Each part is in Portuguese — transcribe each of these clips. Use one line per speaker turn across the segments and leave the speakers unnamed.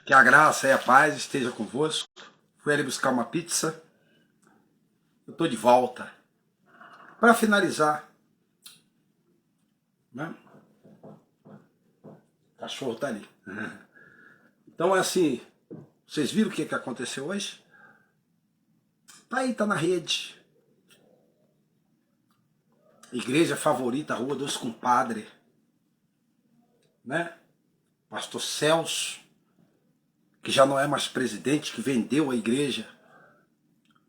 Que a graça e a paz esteja convosco. Fui ali buscar uma pizza. Eu estou de volta. Para finalizar, né? O cachorro está ali. Então é assim, vocês viram o que aconteceu hoje? Tá aí, tá na rede. Igreja favorita, Rua dos Compadres, né? Pastor Celso, que já não é mais presidente, que vendeu a igreja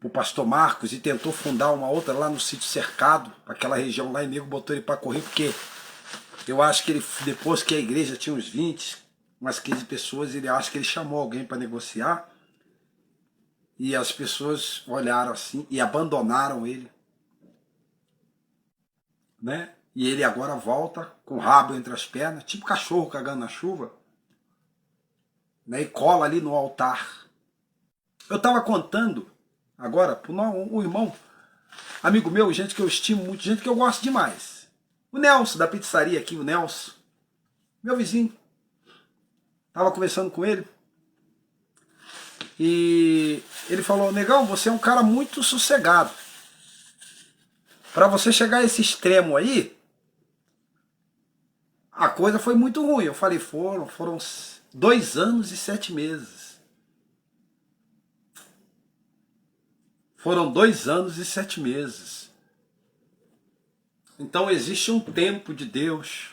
o pastor Marcos e tentou fundar uma outra lá no sítio Cercado, aquela região lá, e nego botou ele para correr, porque eu acho que ele, depois que a igreja tinha uns 20, umas 15 pessoas, ele acha que ele chamou alguém para negociar, e as pessoas olharam assim e abandonaram ele, né? E ele agora volta com o rabo entre as pernas, tipo cachorro cagando na chuva, né? E cola ali no altar. Eu estava contando agora para um irmão, amigo meu, gente que eu estimo muito, gente que eu gosto demais. O Nelson, da pizzaria aqui, o Nelson, meu vizinho. Estava conversando com ele. E ele falou, negão, você é um cara muito sossegado. Para você chegar a esse extremo aí, a coisa foi muito ruim. Eu falei, foram 2 anos e 7 meses. Foram 2 anos e 7 meses. Então existe um tempo de Deus,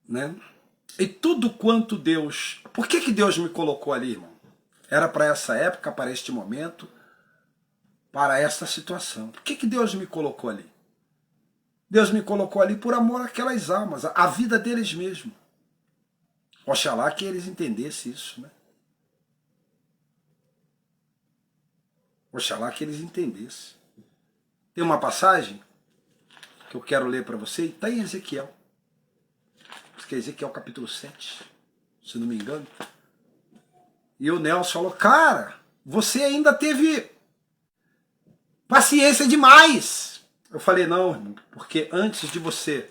né? E tudo quanto Deus... Por que Deus me colocou ali, irmão? Era para essa época, para este momento, para esta situação. Por que Deus me colocou ali? Deus me colocou ali por amor àquelas almas, a vida deles mesmo. Oxalá que eles entendessem isso, né? Oxalá que eles entendessem. Tem uma passagem que eu quero ler para você, está em Ezequiel. Acho que é Ezequiel capítulo 7, se não me engano. E o Nelson falou, cara, você ainda teve paciência demais. Eu falei, não, irmão, porque antes de você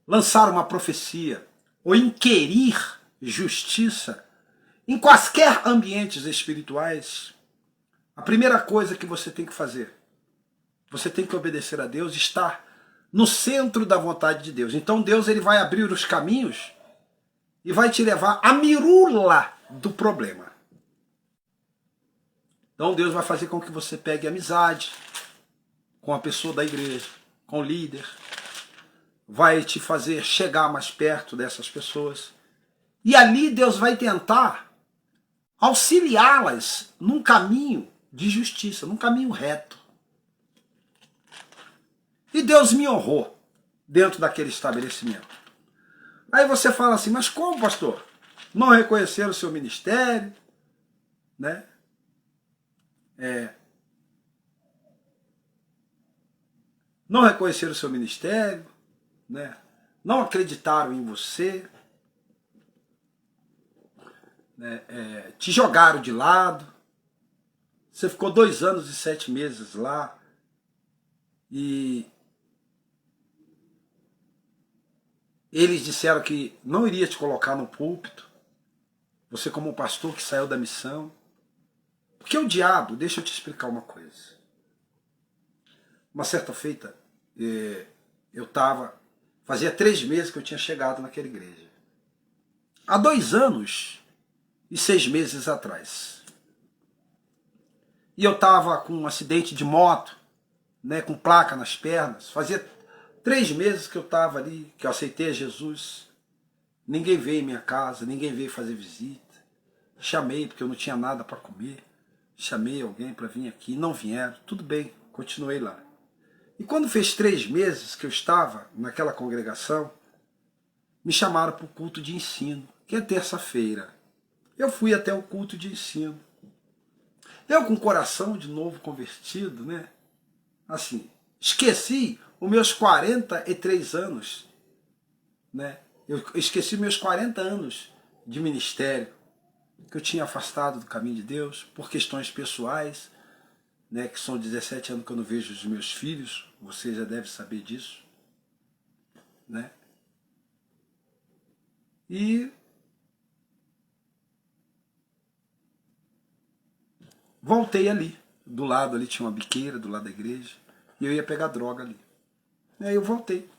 lançar uma profecia ou inquirir justiça em quaisquer ambientes espirituais, a primeira coisa que você tem que fazer, você tem que obedecer a Deus, estar no centro da vontade de Deus. Então Deus ele vai abrir os caminhos e vai te levar à mirula do problema. Então Deus vai fazer com que você pegue amizade com a pessoa da igreja, com o líder, vai te fazer chegar mais perto dessas pessoas. E ali Deus vai tentar auxiliá-las num caminho de justiça, num caminho reto. E Deus me honrou dentro daquele estabelecimento. Aí você fala assim, mas como, pastor? Não reconheceram o seu ministério, né? Não reconheceram o seu ministério, né? Não acreditaram em você, né? Te jogaram de lado. Você ficou 2 anos e 7 meses lá e eles disseram que não iria te colocar no púlpito, você como um pastor que saiu da missão. Porque o diabo, deixa eu te explicar uma coisa. Uma certa feita, fazia 3 meses que eu tinha chegado naquela igreja. Há 2 anos e 6 meses atrás. E eu estava com um acidente de moto, né, com placa nas pernas. Fazia 3 meses que eu estava ali, que eu aceitei a Jesus. Ninguém veio em minha casa, ninguém veio fazer visita. Chamei porque eu não tinha nada para comer. Chamei alguém para vir aqui, não vieram. Tudo bem, continuei lá. E quando fez 3 meses que eu estava naquela congregação, me chamaram para o culto de ensino, que é terça-feira. Eu fui até o culto de ensino. Eu com o coração de novo convertido, né? Assim, esqueci os meus 43 anos, né? Eu esqueci meus 40 anos de ministério, que eu tinha afastado do caminho de Deus, por questões pessoais, né? Que são 17 anos que eu não vejo os meus filhos, você já deve saber disso, né? E voltei ali. Do lado ali tinha uma biqueira, do lado da igreja. E eu ia pegar droga ali. E aí eu voltei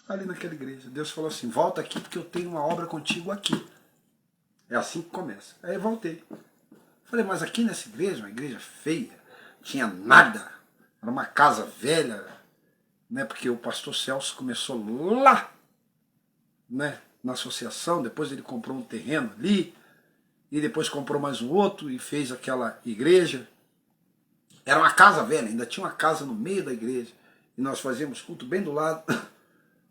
ali naquela igreja. Deus falou assim, volta aqui porque eu tenho uma obra contigo aqui. É assim que começa. Aí eu voltei. Falei, mas aqui nessa igreja, uma igreja feia, tinha nada. Era uma casa velha, né? Porque o pastor Celso começou lá, né? Na associação, depois ele comprou um terreno ali, e depois comprou mais um outro e fez aquela igreja. Era uma casa velha, ainda tinha uma casa no meio da igreja. E nós fazíamos culto bem do lado.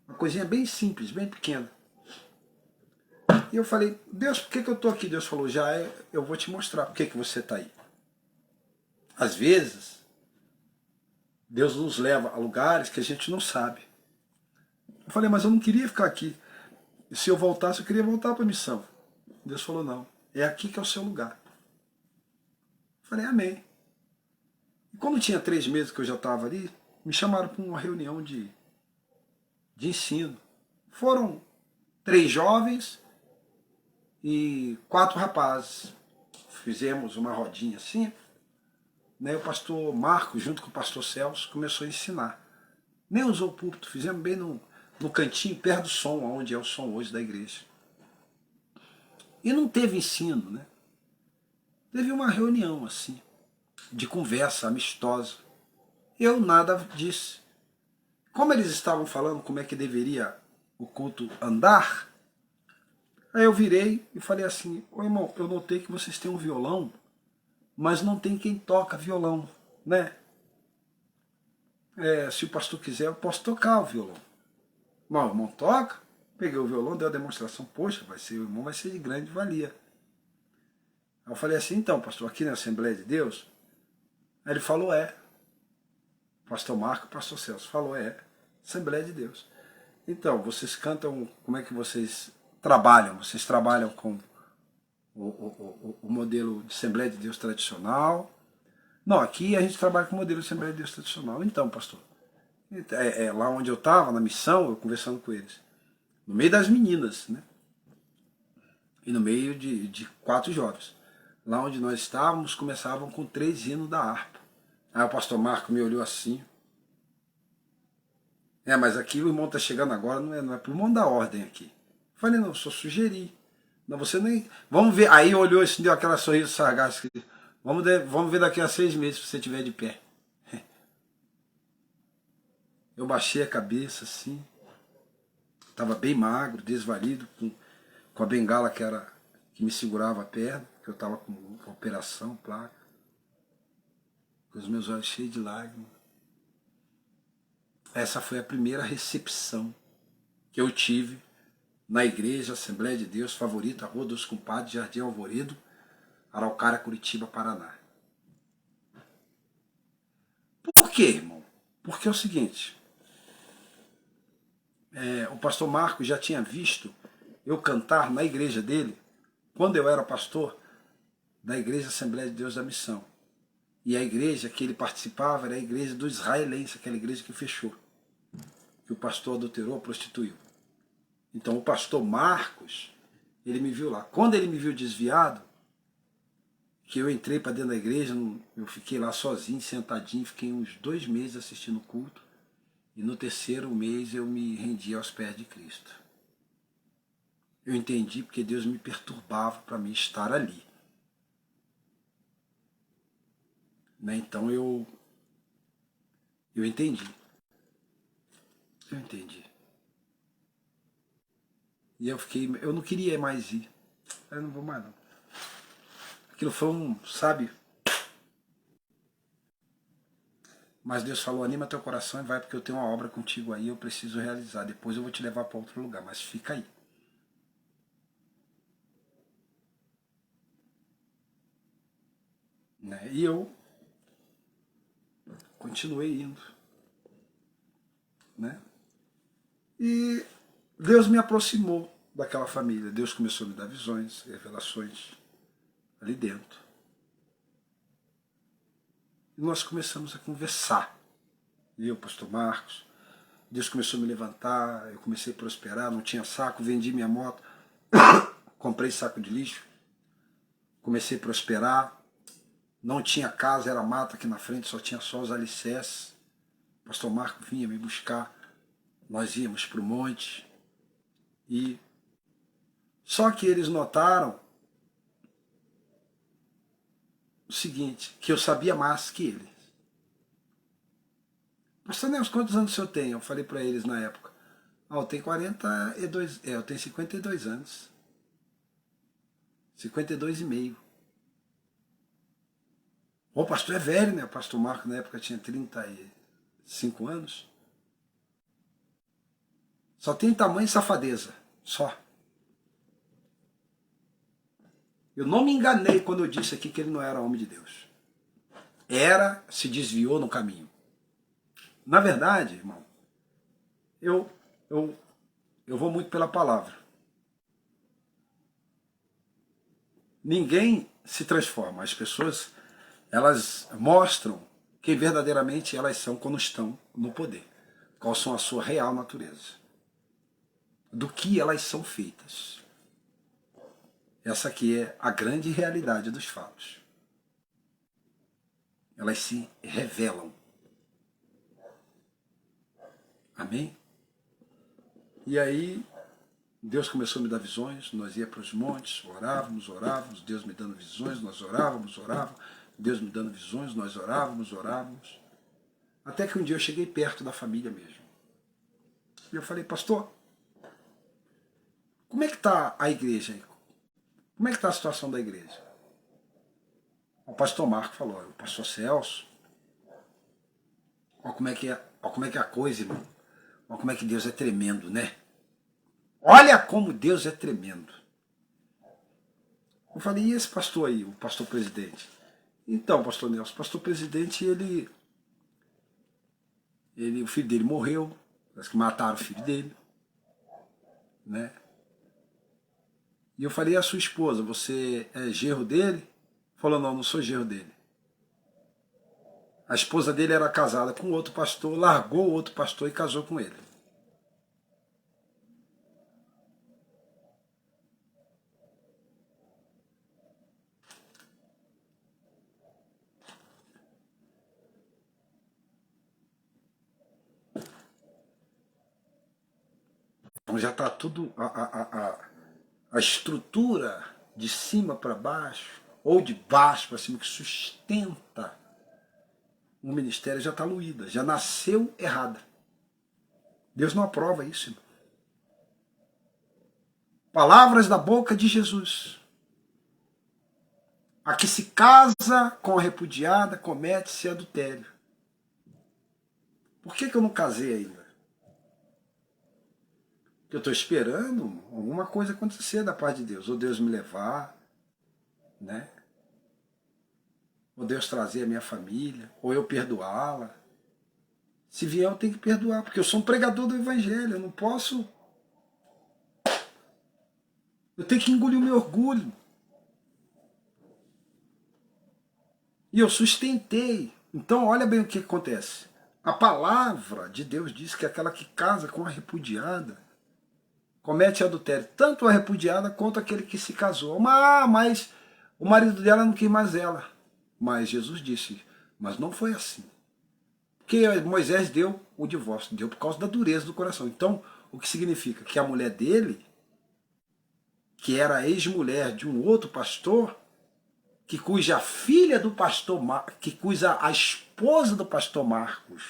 Uma coisinha bem simples, bem pequena. E eu falei, Deus, por que eu estou aqui? Deus falou, eu vou te mostrar por que você está aí. Às vezes, Deus nos leva a lugares que a gente não sabe. Eu falei, mas eu não queria ficar aqui. E se eu voltasse, eu queria voltar para a missão. Deus falou, não, é aqui que é o seu lugar. Eu falei, amém. E quando tinha 3 meses que eu já estava ali, me chamaram para uma reunião de ensino. Foram 3 jovens e 4 rapazes. Fizemos uma rodinha assim, né? O pastor Marcos, junto com o pastor Celso, começou a ensinar. Nem usou o púlpito, fizemos bem no cantinho, perto do som, onde é o som hoje da igreja. E não teve ensino, né? Teve uma reunião assim, de conversa amistosa. Eu nada disse. Como eles estavam falando como é que deveria o culto andar, aí eu virei e falei assim, ô irmão, eu notei que vocês têm um violão, mas não tem quem toca violão, né? Se o pastor quiser, eu posso tocar o violão. Mas o irmão toca, peguei o violão, dei a demonstração, poxa, o irmão vai ser de grande valia. Aí eu falei assim, então, pastor, aqui na Assembleia de Deus? Aí ele falou, pastor Marco, pastor Celso, falou, Assembleia de Deus. Então, vocês cantam, como é que vocês trabalham? Vocês trabalham com o modelo de Assembleia de Deus tradicional? Não, aqui a gente trabalha com o modelo de Assembleia de Deus tradicional. Então, pastor, lá onde eu estava, na missão, eu conversando com eles, no meio das meninas, né? E no meio de 4 jovens. Lá onde nós estávamos, começavam com 3 hinos da harpa. Aí o pastor Marco me olhou assim. Mas aqui o irmão está chegando agora, não é para o irmão dar ordem aqui. Eu falei, não, só sugeri. Não, você nem... Vamos ver. Aí olhou e deu aquela sorriso sarcástico. Vamos ver daqui a 6 meses se você estiver de pé. Eu baixei a cabeça assim. Estava bem magro, desvalido, com a bengala que me segurava a perna, que eu estava com operação, placa. Com os meus olhos cheios de lágrimas. Essa foi a primeira recepção que eu tive na igreja Assembleia de Deus Favorita, Rua dos Compadres, Jardim Alvoredo, Araucária, Curitiba, Paraná. Por quê, irmão? Porque é o seguinte, o pastor Marcos já tinha visto eu cantar na igreja dele, quando eu era pastor da igreja Assembleia de Deus da Missão. E a igreja que ele participava era a igreja do israelense, aquela igreja que fechou, que o pastor adulterou, prostituiu. Então o pastor Marcos, ele me viu lá. Quando ele me viu desviado, que eu entrei para dentro da igreja, eu fiquei lá sozinho, sentadinho, fiquei uns 2 meses assistindo o culto, e no 3º mês eu me rendi aos pés de Cristo. Eu entendi porque Deus me perturbava para mim estar ali. Né? Então eu entendi. Eu entendi. E eu não queria mais ir. Eu não vou mais não. Aquilo foi sabe? Mas Deus falou, anima teu coração e vai, porque eu tenho uma obra contigo aí, eu preciso realizar. Depois eu vou te levar para outro lugar, mas fica aí. Né? E eu continuei indo. Né? E Deus me aproximou daquela família. Deus começou a me dar visões, revelações ali dentro. E nós começamos a conversar. E eu, pastor Marcos, Deus começou a me levantar, eu comecei a prosperar, não tinha saco, vendi minha moto, comprei saco de lixo, comecei a prosperar, não tinha casa, era mata aqui na frente, só tinha só os alicerces. O pastor Marco vinha me buscar, nós íamos para o monte. E só que eles notaram o seguinte, que eu sabia mais que eles. Pastor Nelson, quantos anos o senhor tem? Eu falei para eles na época. Eu tenho 42, eu tenho 52 anos. 52 e meio. O pastor é velho, né? O pastor Marco na época tinha 35 anos. Só tem tamanho e safadeza. Só. Eu não me enganei quando eu disse aqui que ele não era homem de Deus. Se desviou no caminho. Na verdade, irmão, eu vou muito pela palavra. Ninguém se transforma. As pessoas, elas mostram quem verdadeiramente elas são quando estão no poder. Qual são a sua real natureza. Do que elas são feitas. Essa aqui é a grande realidade dos fatos. Elas se revelam. Amém? E aí, Deus começou a me dar visões, nós ia para os montes, orávamos, Deus me dando visões, nós orávamos, Deus me dando visões, nós orávamos. Até que um dia eu cheguei perto da família mesmo. E eu falei, pastor, como é que está a igreja aí? Como é que está a situação da igreja? O pastor Marco falou, o pastor Celso, olha como é que é a coisa, irmão. Olha como é que Deus é tremendo, né? Olha como Deus é tremendo. Eu falei, e esse pastor aí, o pastor presidente? Então, pastor Nelson, o pastor presidente, o filho dele morreu, parece que mataram o filho dele, né? E eu falei, a sua esposa, você é genro dele? Falou, não sou genro dele. A esposa dele era casada com outro pastor, largou o outro pastor e casou com ele. Então já está tudo, a estrutura de cima para baixo, ou de baixo para cima, que sustenta o ministério já está luída, já nasceu errada. Deus não aprova isso, irmão. Palavras da boca de Jesus. A que se casa com a repudiada comete-se adultério. Por que eu não casei ainda? Porque eu estou esperando alguma coisa acontecer da parte de Deus. Ou Deus me levar, né? Ou Deus trazer a minha família, ou eu perdoá-la. Se vier, eu tenho que perdoar, porque eu sou um pregador do evangelho, eu não posso... Eu tenho que engolir o meu orgulho. E eu sustentei. Então, olha bem o que acontece. A palavra de Deus diz que aquela que casa com a repudiada comete adultério. Tanto a repudiada quanto aquele que se casou. Mas o marido dela não quis mais ela. Mas Jesus disse, mas não foi assim. Porque Moisés deu o divórcio, deu por causa da dureza do coração. Então, o que significa? Que a mulher dele, que era ex-mulher de um outro pastor, cuja filha do pastor Marcos, cuja a esposa do pastor Marcos,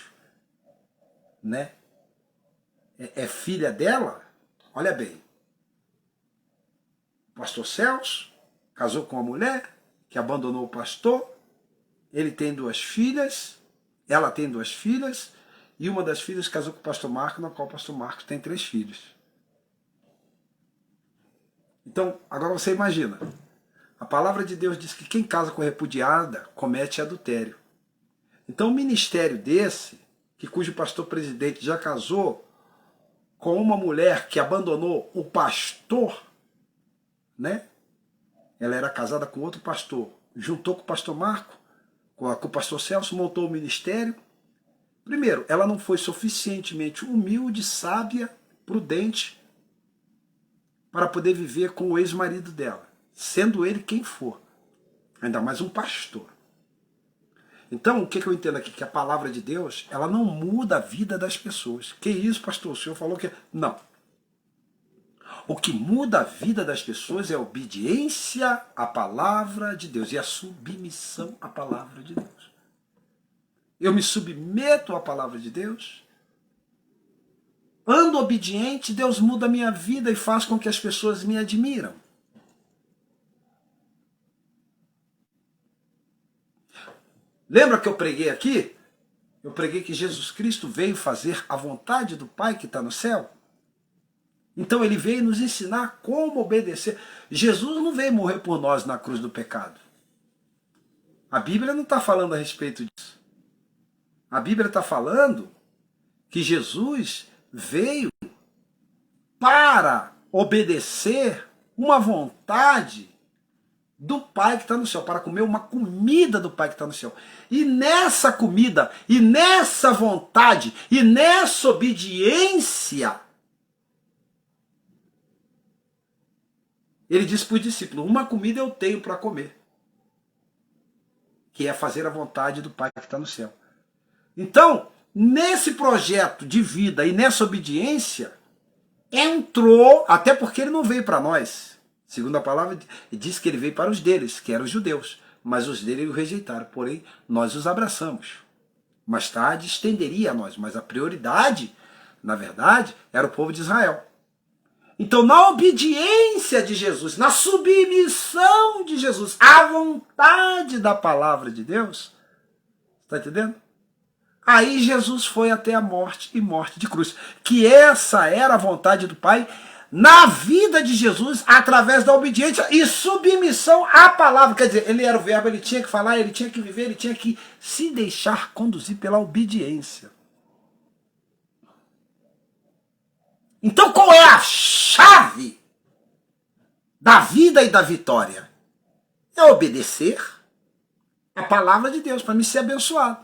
né, é filha dela, olha bem. O pastor Celso casou com uma mulher que abandonou o pastor, ele tem 2 filhas, ela tem 2 filhas, e uma das filhas casou com o pastor Marcos, na qual o pastor Marcos tem 3 filhos. Então, agora você imagina, a palavra de Deus diz que quem casa com repudiada comete adultério. Então, um ministério desse, cujo pastor presidente já casou com uma mulher que abandonou o pastor, né? Ela era casada com outro pastor, juntou com o pastor Marco, com o pastor Celso, montou o ministério. Primeiro, ela não foi suficientemente humilde, sábia, prudente, para poder viver com o ex-marido dela, sendo ele quem for, ainda mais um pastor. Então, o que eu entendo aqui? Que a palavra de Deus, ela não muda a vida das pessoas. Que isso, pastor? O senhor falou que... Não. O que muda a vida das pessoas é a obediência à palavra de Deus e a submissão à palavra de Deus. Eu me submeto à palavra de Deus, ando obediente, Deus muda a minha vida e faz com que as pessoas me admiram. Lembra que eu preguei aqui? Eu preguei que Jesus Cristo veio fazer a vontade do Pai que está no céu. Então ele veio nos ensinar como obedecer. Jesus não veio morrer por nós na cruz do pecado. A Bíblia não está falando a respeito disso. A Bíblia está falando que Jesus veio para obedecer uma vontade do Pai que está no céu, para comer uma comida do Pai que está no céu. E nessa comida, e nessa vontade, e nessa obediência, ele disse para os discípulos, uma comida eu tenho para comer, que é fazer a vontade do Pai que está no céu. Então, nesse projeto de vida e nessa obediência, entrou, até porque ele não veio para nós. Segundo a palavra, diz que ele veio para os deles, que eram os judeus. Mas os dele o rejeitaram, porém nós os abraçamos. Mais tarde estenderia a nós, mas a prioridade, na verdade, era o povo de Israel. Então, na obediência de Jesus, na submissão de Jesus, à vontade da palavra de Deus, está entendendo? Aí Jesus foi até a morte e morte de cruz. Que essa era a vontade do Pai na vida de Jesus, através da obediência e submissão à palavra. Quer dizer, ele era o verbo, ele tinha que falar, ele tinha que viver, ele tinha que se deixar conduzir pela obediência. Então qual é a chave da vida e da vitória? É obedecer a palavra de Deus para me ser abençoado.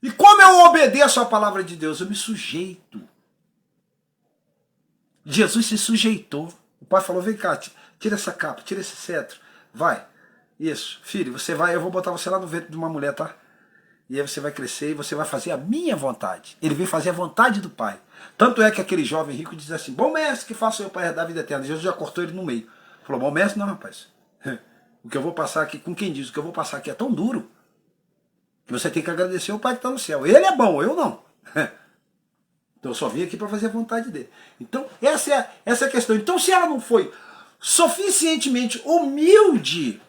E como eu obedeço a palavra de Deus? Eu me sujeito. Jesus se sujeitou. O pai falou, vem cá, tira essa capa, tira esse cetro. Vai. Isso. Filho, você vai, eu vou botar você lá no ventre de uma mulher, tá? E aí você vai crescer e você vai fazer a minha vontade. Ele veio fazer a vontade do Pai. Tanto é que aquele jovem rico diz assim, bom mestre, que faço eu para herdar a vida eterna? Jesus já cortou ele no meio. Falou, bom mestre, não, rapaz. O que eu vou passar aqui, com quem diz, o que eu vou passar aqui é tão duro que você tem que agradecer ao Pai que está no céu. Ele é bom, eu não. Então eu só vim aqui para fazer a vontade dele. Então essa é a questão. Então se ela não foi suficientemente humilde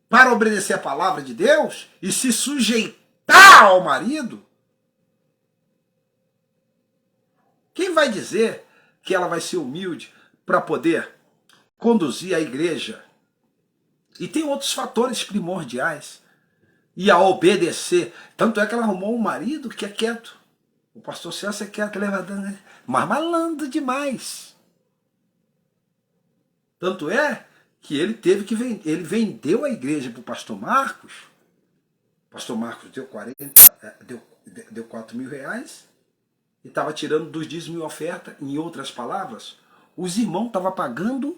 para obedecer a palavra de Deus e se sujeitar ao marido, quem vai dizer que ela vai ser humilde para poder conduzir a igreja? E tem outros fatores primordiais. E a obedecer. Tanto é que ela arrumou um marido que é quieto. O pastor Celso é quieto, né? Mas malandro demais. Tanto é que ele teve que vender. Ele vendeu a igreja para o pastor Marcos. O pastor Marcos deu 4 mil reais. E estava tirando dos dízimos e oferta. Em outras palavras, os irmãos estavam pagando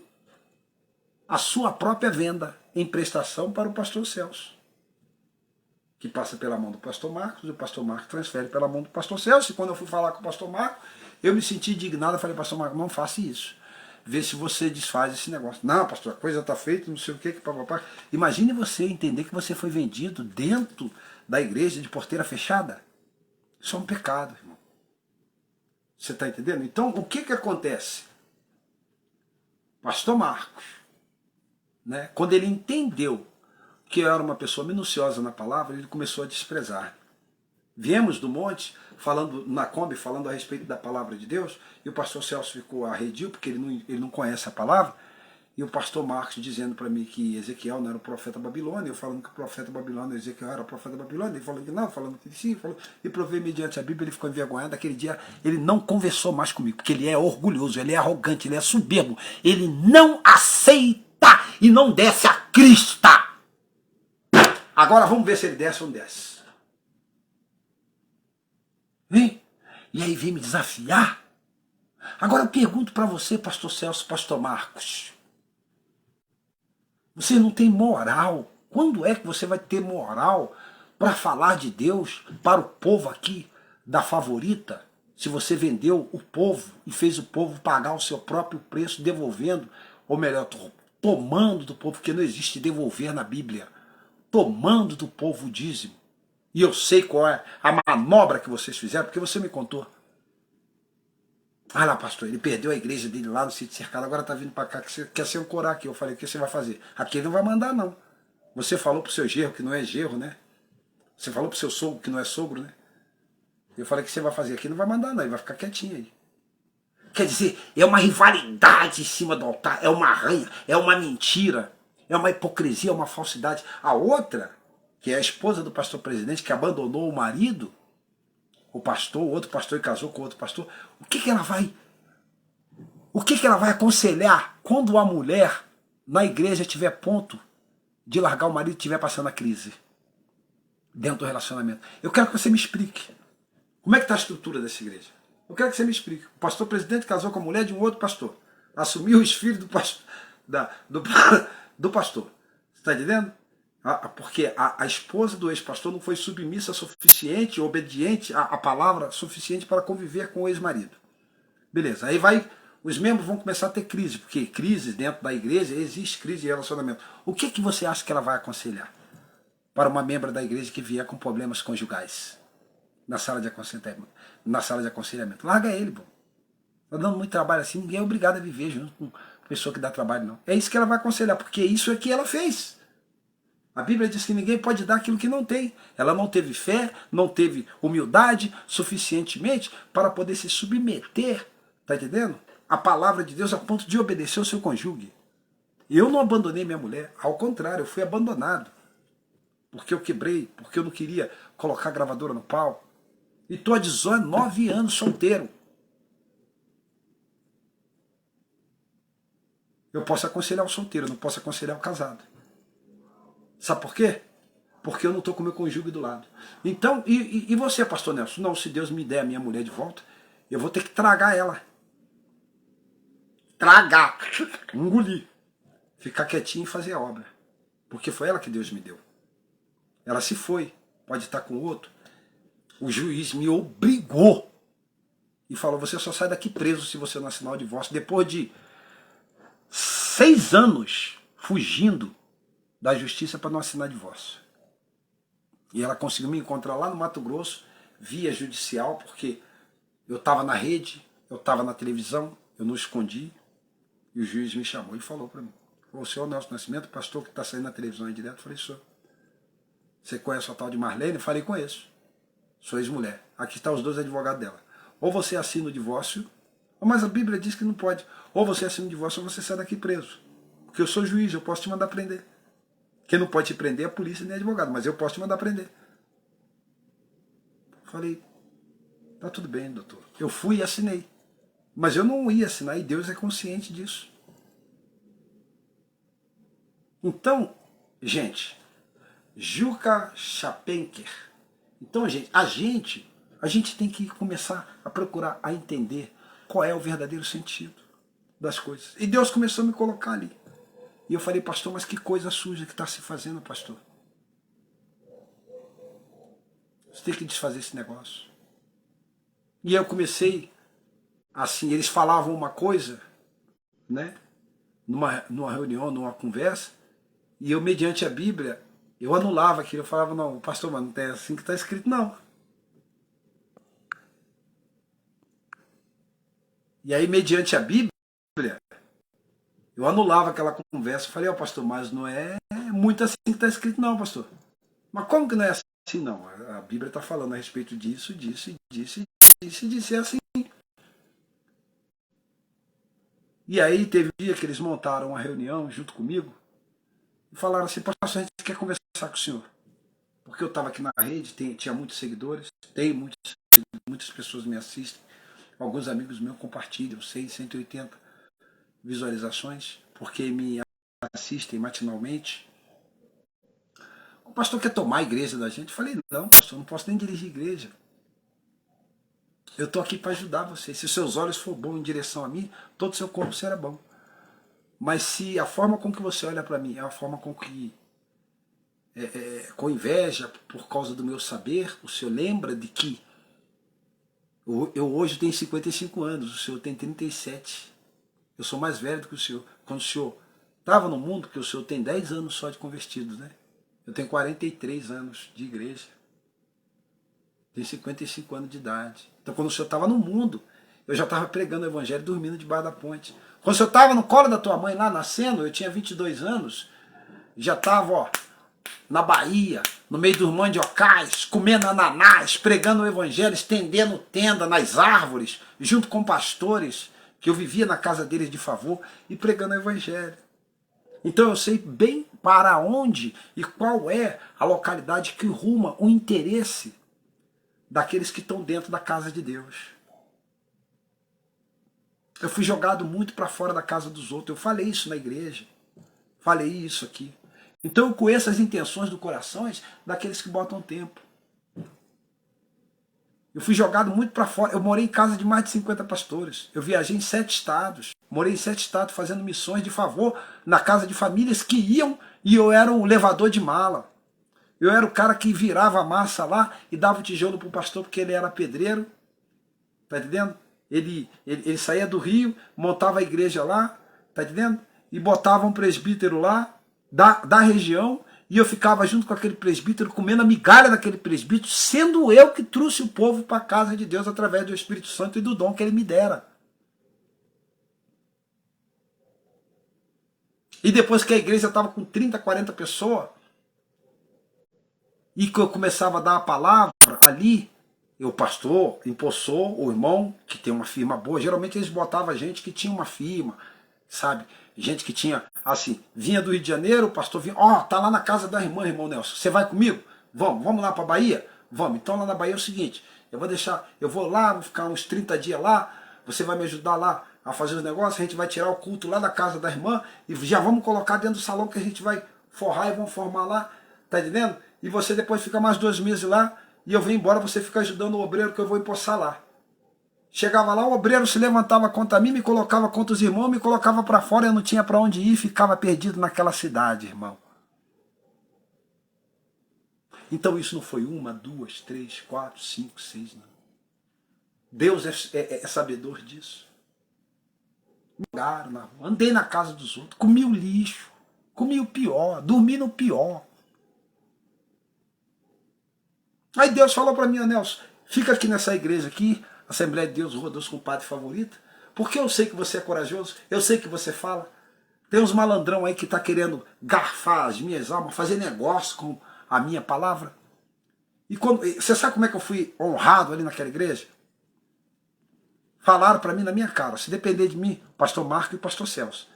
a sua própria venda em prestação para o pastor Celso, que passa pela mão do pastor Marcos, e o pastor Marcos transfere pela mão do pastor Celso. E quando eu fui falar com o pastor Marcos, eu me senti indignado. Eu falei, pastor Marcos, não faça isso. Vê se você desfaz esse negócio. Não, pastor, a coisa está feita, não sei o que, papapá. Imagine você entender que você foi vendido dentro da igreja de porteira fechada. Isso é um pecado, irmão. Você está entendendo? Então, o que acontece? Pastor Marcos, né, quando ele entendeu que eu era uma pessoa minuciosa na palavra, ele começou a desprezar. Viemos do monte, falando na Kombi, falando a respeito da palavra de Deus, e o pastor Celso ficou arredio, porque ele não conhece a palavra, e o pastor Marcos dizendo para mim que Ezequiel não era o profeta babilônio, eu falando que o profeta babilônio, Ezequiel era o profeta babilônio, ele falou que não, falando que sim, e provei mediante a Bíblia, ele ficou envergonhado. Aquele dia ele não conversou mais comigo, porque ele é orgulhoso, ele é arrogante, ele é soberbo, ele não aceita e não desce a crista. Agora vamos ver se ele desce ou não desce. Vem? E aí vem me desafiar. Agora eu pergunto para você, pastor Celso, pastor Marcos. Você não tem moral. Quando é que você vai ter moral para falar de Deus para o povo aqui da Favorita, se você vendeu o povo e fez o povo pagar o seu próprio preço, devolvendo, ou melhor, tomando do povo, porque não existe devolver na Bíblia, tomando do povo o dízimo. E eu sei qual é a manobra que vocês fizeram, porque você me contou. Ah lá, pastor, ele perdeu a igreja dele lá no sítio cercado, agora está vindo para cá, que você quer ser ancorar aqui. Eu falei, o que você vai fazer? Aqui ele não vai mandar, não. Você falou pro seu genro que não é genro, né? Você falou pro seu sogro que não é sogro, né? Eu falei, o que você vai fazer aqui? Não vai mandar, não, ele vai ficar quietinho aí. Quer dizer, é uma rivalidade em cima do altar, é uma arranha, é uma mentira, é uma hipocrisia, é uma falsidade. A outra, que é a esposa do pastor presidente, que abandonou o marido, o pastor, o outro pastor e casou com outro pastor, o que ela vai aconselhar quando a mulher na igreja tiver ponto de largar o marido e estiver passando a crise dentro do relacionamento? Eu quero que você me explique. Como é que está a estrutura dessa igreja? Eu quero que você me explique. O pastor presidente casou com a mulher de um outro pastor. Assumiu os filhos do pastor. Do pastor. Você está entendendo? Porque a esposa do ex-pastor não foi submissa suficiente, obediente à palavra suficiente para conviver com o ex-marido. Beleza, aí os membros vão começar a ter crise, porque crise dentro da igreja, existe crise de relacionamento. O que você acha que ela vai aconselhar para uma membra da igreja que vier com problemas conjugais na sala de aconselhamento? Larga ele, pô. Tá dando muito trabalho assim, ninguém é obrigado a viver junto com pessoa que dá trabalho, não. É isso que ela vai aconselhar, porque isso é que ela fez. A Bíblia diz que ninguém pode dar aquilo que não tem. Ela não teve fé, não teve humildade suficientemente para poder se submeter, tá entendendo? A palavra de Deus a ponto de obedecer ao seu cônjuge. Eu não abandonei minha mulher, ao contrário, eu fui abandonado. Porque eu quebrei, porque eu não queria colocar a gravadora no pau. E estou há 19 anos solteiro. Eu posso aconselhar o solteiro, não posso aconselhar o casado. Sabe por quê? Porque eu não estou com o meu cônjuge do lado. Então, e você, pastor Nelson? Não, se Deus me der a minha mulher de volta, eu vou ter que tragar ela. Tragar. Engolir. Ficar quietinho e fazer a obra. Porque foi ela que Deus me deu. Ela se foi. Pode estar com outro. O juiz me obrigou. E falou, você só sai daqui preso se você não assinar o divórcio. Depois de 6 anos fugindo da justiça para não assinar divórcio. E ela conseguiu me encontrar lá no Mato Grosso, via judicial, porque eu estava na rede, eu estava na televisão, eu não escondi, e o juiz me chamou e falou para mim, o senhor Nelson Nascimento, pastor que está saindo na televisão aí direto, eu falei, senhor, você conhece a tal de Marlene? Eu falei, conheço, sou ex-mulher, aqui estão os 2 advogados dela, ou você assina o divórcio, mas a Bíblia diz que não pode, ou você assina o divórcio ou você sai daqui preso, porque eu sou juiz, eu posso te mandar prender. Quem não pode te prender é a polícia nem advogado, mas eu posso te mandar prender. Falei, tá tudo bem, doutor. Eu fui e assinei. Mas eu não ia assinar e Deus é consciente disso. Então, gente, Juca Chapenker. Então, gente, a gente tem que começar a procurar a entender qual é o verdadeiro sentido das coisas. E Deus começou a me colocar ali. E eu falei, pastor, mas que coisa suja que está se fazendo, pastor. Você tem que desfazer esse negócio. E eu comecei, assim, eles falavam uma coisa, né, numa reunião, numa conversa, e eu, mediante a Bíblia, eu anulava aquilo. Eu falava, não, pastor, mas não é assim que está escrito, não. E aí, mediante a Bíblia, eu anulava aquela conversa. Eu falei, ó, pastor, mas não é muito assim que está escrito, não, pastor. Mas como que não é assim, não? A Bíblia está falando a respeito disso, disso, disso, disso, disso, é assim. E aí teve um dia que eles montaram uma reunião junto comigo e falaram assim, pastor, a gente quer conversar com o senhor. Porque eu estava aqui na rede, tinha muitos seguidores, muitas pessoas me assistem, alguns amigos meus compartilham, 180 visualizações, porque me assistem matinalmente. O pastor quer tomar a igreja da gente? Eu falei, não, pastor, não posso nem dirigir igreja. Eu estou aqui para ajudar você. Se os seus olhos for bom em direção a mim, todo o seu corpo será bom. Mas se a forma com que você olha para mim é a forma com que com inveja por causa do meu saber. O senhor lembra de que eu hoje tenho 55 anos, o senhor tem 37. Eu sou mais velho do que o senhor. Quando o senhor estava no mundo, porque o senhor tem 10 anos só de convertidos, né? Eu tenho 43 anos de igreja. Tenho 55 anos de idade. Então quando o senhor estava no mundo, eu já estava pregando o evangelho dormindo debaixo da ponte. Quando o senhor estava no colo da tua mãe lá nascendo, eu tinha 22 anos, já estava na Bahia, no meio dos mandiocais, comendo ananás, pregando o evangelho, estendendo tenda nas árvores, junto com pastores, que eu vivia na casa deles de favor, e pregando o evangelho. Então eu sei bem para onde e qual é a localidade que ruma o interesse daqueles que estão dentro da casa de Deus. Eu fui jogado muito para fora da casa dos outros. Eu falei isso na igreja. Falei isso aqui. Então eu conheço as intenções do coração daqueles que botam tempo. Eu fui jogado muito para fora. Eu morei em casa de mais de 50 pastores. Eu viajei em 7 estados. Morei em 7 estados fazendo missões de favor na casa de famílias que iam e eu era o levador de mala. Eu era o cara que virava a massa lá e dava o tijolo para o pastor porque ele era pedreiro. Tá entendendo? Ele saía do Rio, montava a igreja lá, tá entendendo? E botava um presbítero lá, da região, e eu ficava junto com aquele presbítero, comendo a migalha daquele presbítero, sendo eu que trouxe o povo para a casa de Deus através do Espírito Santo e do dom que ele me dera. E depois que a igreja estava com 30, 40 pessoas, e que eu começava a dar a palavra ali, o pastor empossou o irmão, que tem uma firma boa. Geralmente eles botavam gente que tinha uma firma, sabe? Gente que tinha, assim, vinha do Rio de Janeiro, o pastor vinha, tá lá na casa da irmã, irmão Nelson, você vai comigo? Vamos lá para a Bahia? Vamos. Então lá na Bahia é o seguinte, eu vou lá, vou ficar uns 30 dias lá, você vai me ajudar lá a fazer os negócios, a gente vai tirar o culto lá da casa da irmã e já vamos colocar dentro do salão que a gente vai forrar e vamos formar lá, tá entendendo? E você depois fica mais 2 meses lá, e eu venho embora, você fica ajudando o obreiro que eu vou empossar lá. Chegava lá, o obreiro se levantava contra mim, me colocava contra os irmãos, me colocava para fora, eu não tinha para onde ir, ficava perdido naquela cidade, irmão. Então isso não foi 1, 2, 3, 4, 5, 6, não. Deus é sabedor disso. Andei na casa dos outros, comi o lixo, comi o pior, dormi no pior. Aí Deus falou para mim, Nelson, fica aqui nessa igreja aqui, Assembleia de Deus, Rua dos Compadres Favorita, porque eu sei que você é corajoso, eu sei que você fala. Tem uns malandrão aí que tá querendo garfar as minhas almas, fazer negócio com a minha palavra. E você sabe como é que eu fui honrado ali naquela igreja? Falaram para mim na minha cara, se depender de mim, o pastor Marco e o pastor Celso.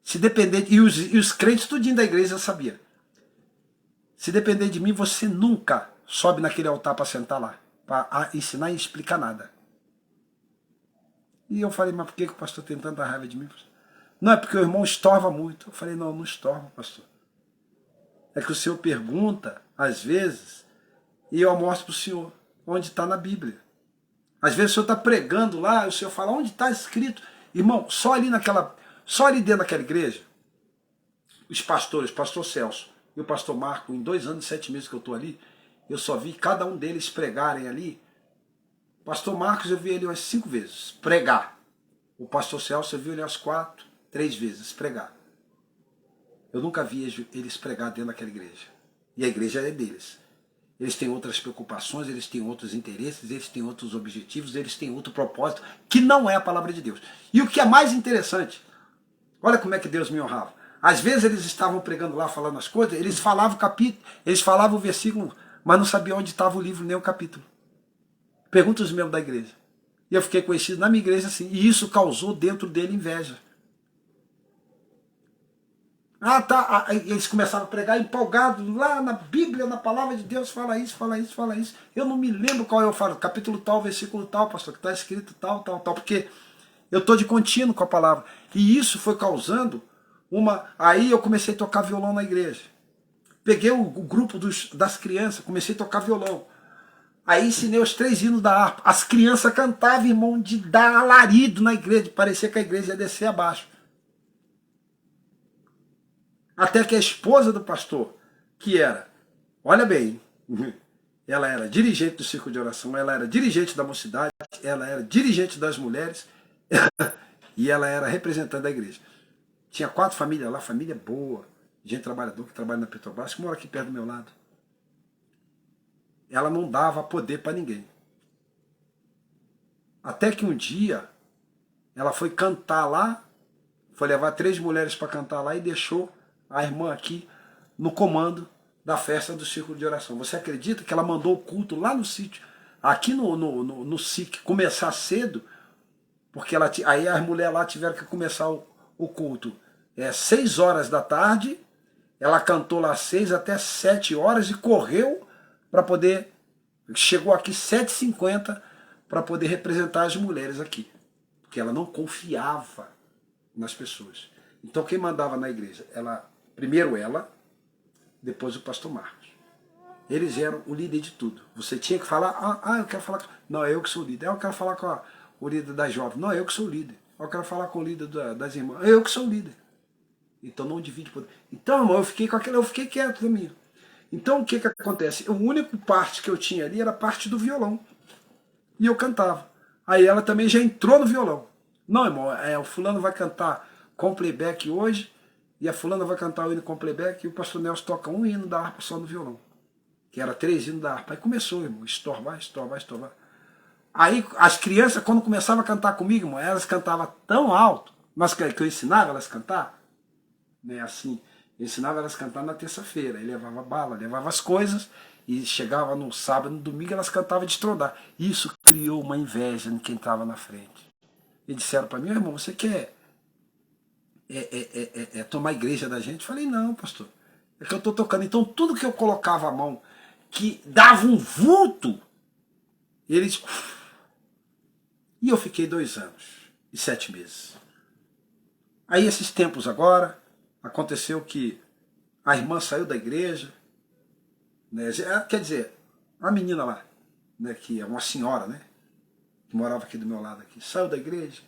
Se depender, e os crentes tudinho da igreja sabia. Se depender de mim, você nunca sobe naquele altar para sentar lá, para ensinar e explicar nada. E eu falei, mas por que o pastor tem tanta raiva de mim? Não, é porque o irmão estorva muito. Eu falei, não estorva, pastor. É que o senhor pergunta, às vezes, e eu mostro para o senhor onde está na Bíblia. Às vezes o senhor está pregando lá, o senhor fala, onde está escrito? Irmão, só ali dentro daquela igreja, os pastores, o pastor Celso e o pastor Marco, em 2 anos e 7 meses que eu estou ali, eu só vi cada um deles pregarem ali. O pastor Marcos eu vi ele umas 5 vezes pregar. O pastor Celso eu vi ele umas 4, 3 vezes pregar. Eu nunca vi eles pregar dentro daquela igreja. E a igreja é deles. Eles têm outras preocupações, eles têm outros interesses, eles têm outros objetivos, eles têm outro propósito, que não é a palavra de Deus. E o que é mais interessante, olha como é que Deus me honrava. Às vezes eles estavam pregando lá, falando as coisas, eles falavam o capítulo, eles falavam o versículo, mas não sabiam onde estava o livro nem o capítulo. Pergunta os membros da igreja. E eu fiquei conhecido na minha igreja assim, e isso causou dentro dele inveja. Eles começaram a pregar empolgados lá na Bíblia, na palavra de Deus, fala isso, fala isso, fala isso. Eu não me lembro qual eu falo, capítulo tal, versículo tal, pastor, que está escrito tal, tal, tal, porque eu estou de contínuo com a palavra. E isso foi causando Aí eu comecei a tocar violão na igreja. Peguei o grupo das crianças, comecei a tocar violão. Aí ensinei os 3 hinos da harpa. As crianças cantavam, irmão, de dar alarido na igreja, parecia que a igreja ia descer abaixo. Até que a esposa do pastor que era, olha bem, ela era dirigente do círculo de oração, ela era dirigente da mocidade, ela era dirigente das mulheres e ela era representante da igreja. Tinha 4 famílias lá, família boa, gente trabalhadora que trabalha na Petrobras, que mora aqui perto do meu lado. Ela não dava poder para ninguém. Até que um dia ela foi cantar lá, foi levar 3 mulheres para cantar lá e deixou a irmã aqui no comando da festa do círculo de oração. Você acredita que ela mandou o culto lá no sítio, aqui no SIC, começar cedo, porque aí as mulheres lá tiveram que começar o culto 6 horas da tarde, ela cantou lá 6 até 7 horas e correu para poder, chegou aqui 7h50 para poder representar as mulheres aqui, porque ela não confiava nas pessoas. Então quem mandava na igreja? Primeiro ela, depois o pastor Marcos. Eles eram o líder de tudo. Você tinha que falar, eu quero falar, não, é eu que sou o líder. Eu quero falar com o líder das jovens, não, é eu que sou o líder. Eu quero falar com o líder das irmãs, é eu que sou o líder. Então não divide poder. Então, irmão, eu fiquei quieto da minha. Então o que acontece? O único parte que eu tinha ali era a parte do violão. E eu cantava. Aí ela também já entrou no violão. Não, irmão, o fulano vai cantar com playback hoje, e a fulana vai cantar o hino com playback, e o pastor Nelson toca um hino da harpa só no violão. Que era 3 hinos da harpa. Aí começou, irmão, estorvar. Aí as crianças, quando começavam a cantar comigo, irmão, elas cantavam tão alto, mas que eu ensinava elas a cantar, né, assim, eu ensinava elas a cantar na terça-feira, aí levava bala, levava as coisas, e chegava no sábado, no domingo, elas cantavam de estrondar. Isso criou uma inveja em quem estava na frente. E disseram para mim, irmão, você quer tomar a igreja da gente? Eu falei, não, pastor, é que eu estou tocando. Então tudo que eu colocava a mão, que dava um vulto, eles... E eu fiquei 2 anos e 7 meses. Aí esses tempos agora, aconteceu que a irmã saiu da igreja, né? Quer dizer, a menina lá, né, que é uma senhora, né, que morava aqui do meu lado, aqui, saiu da igreja.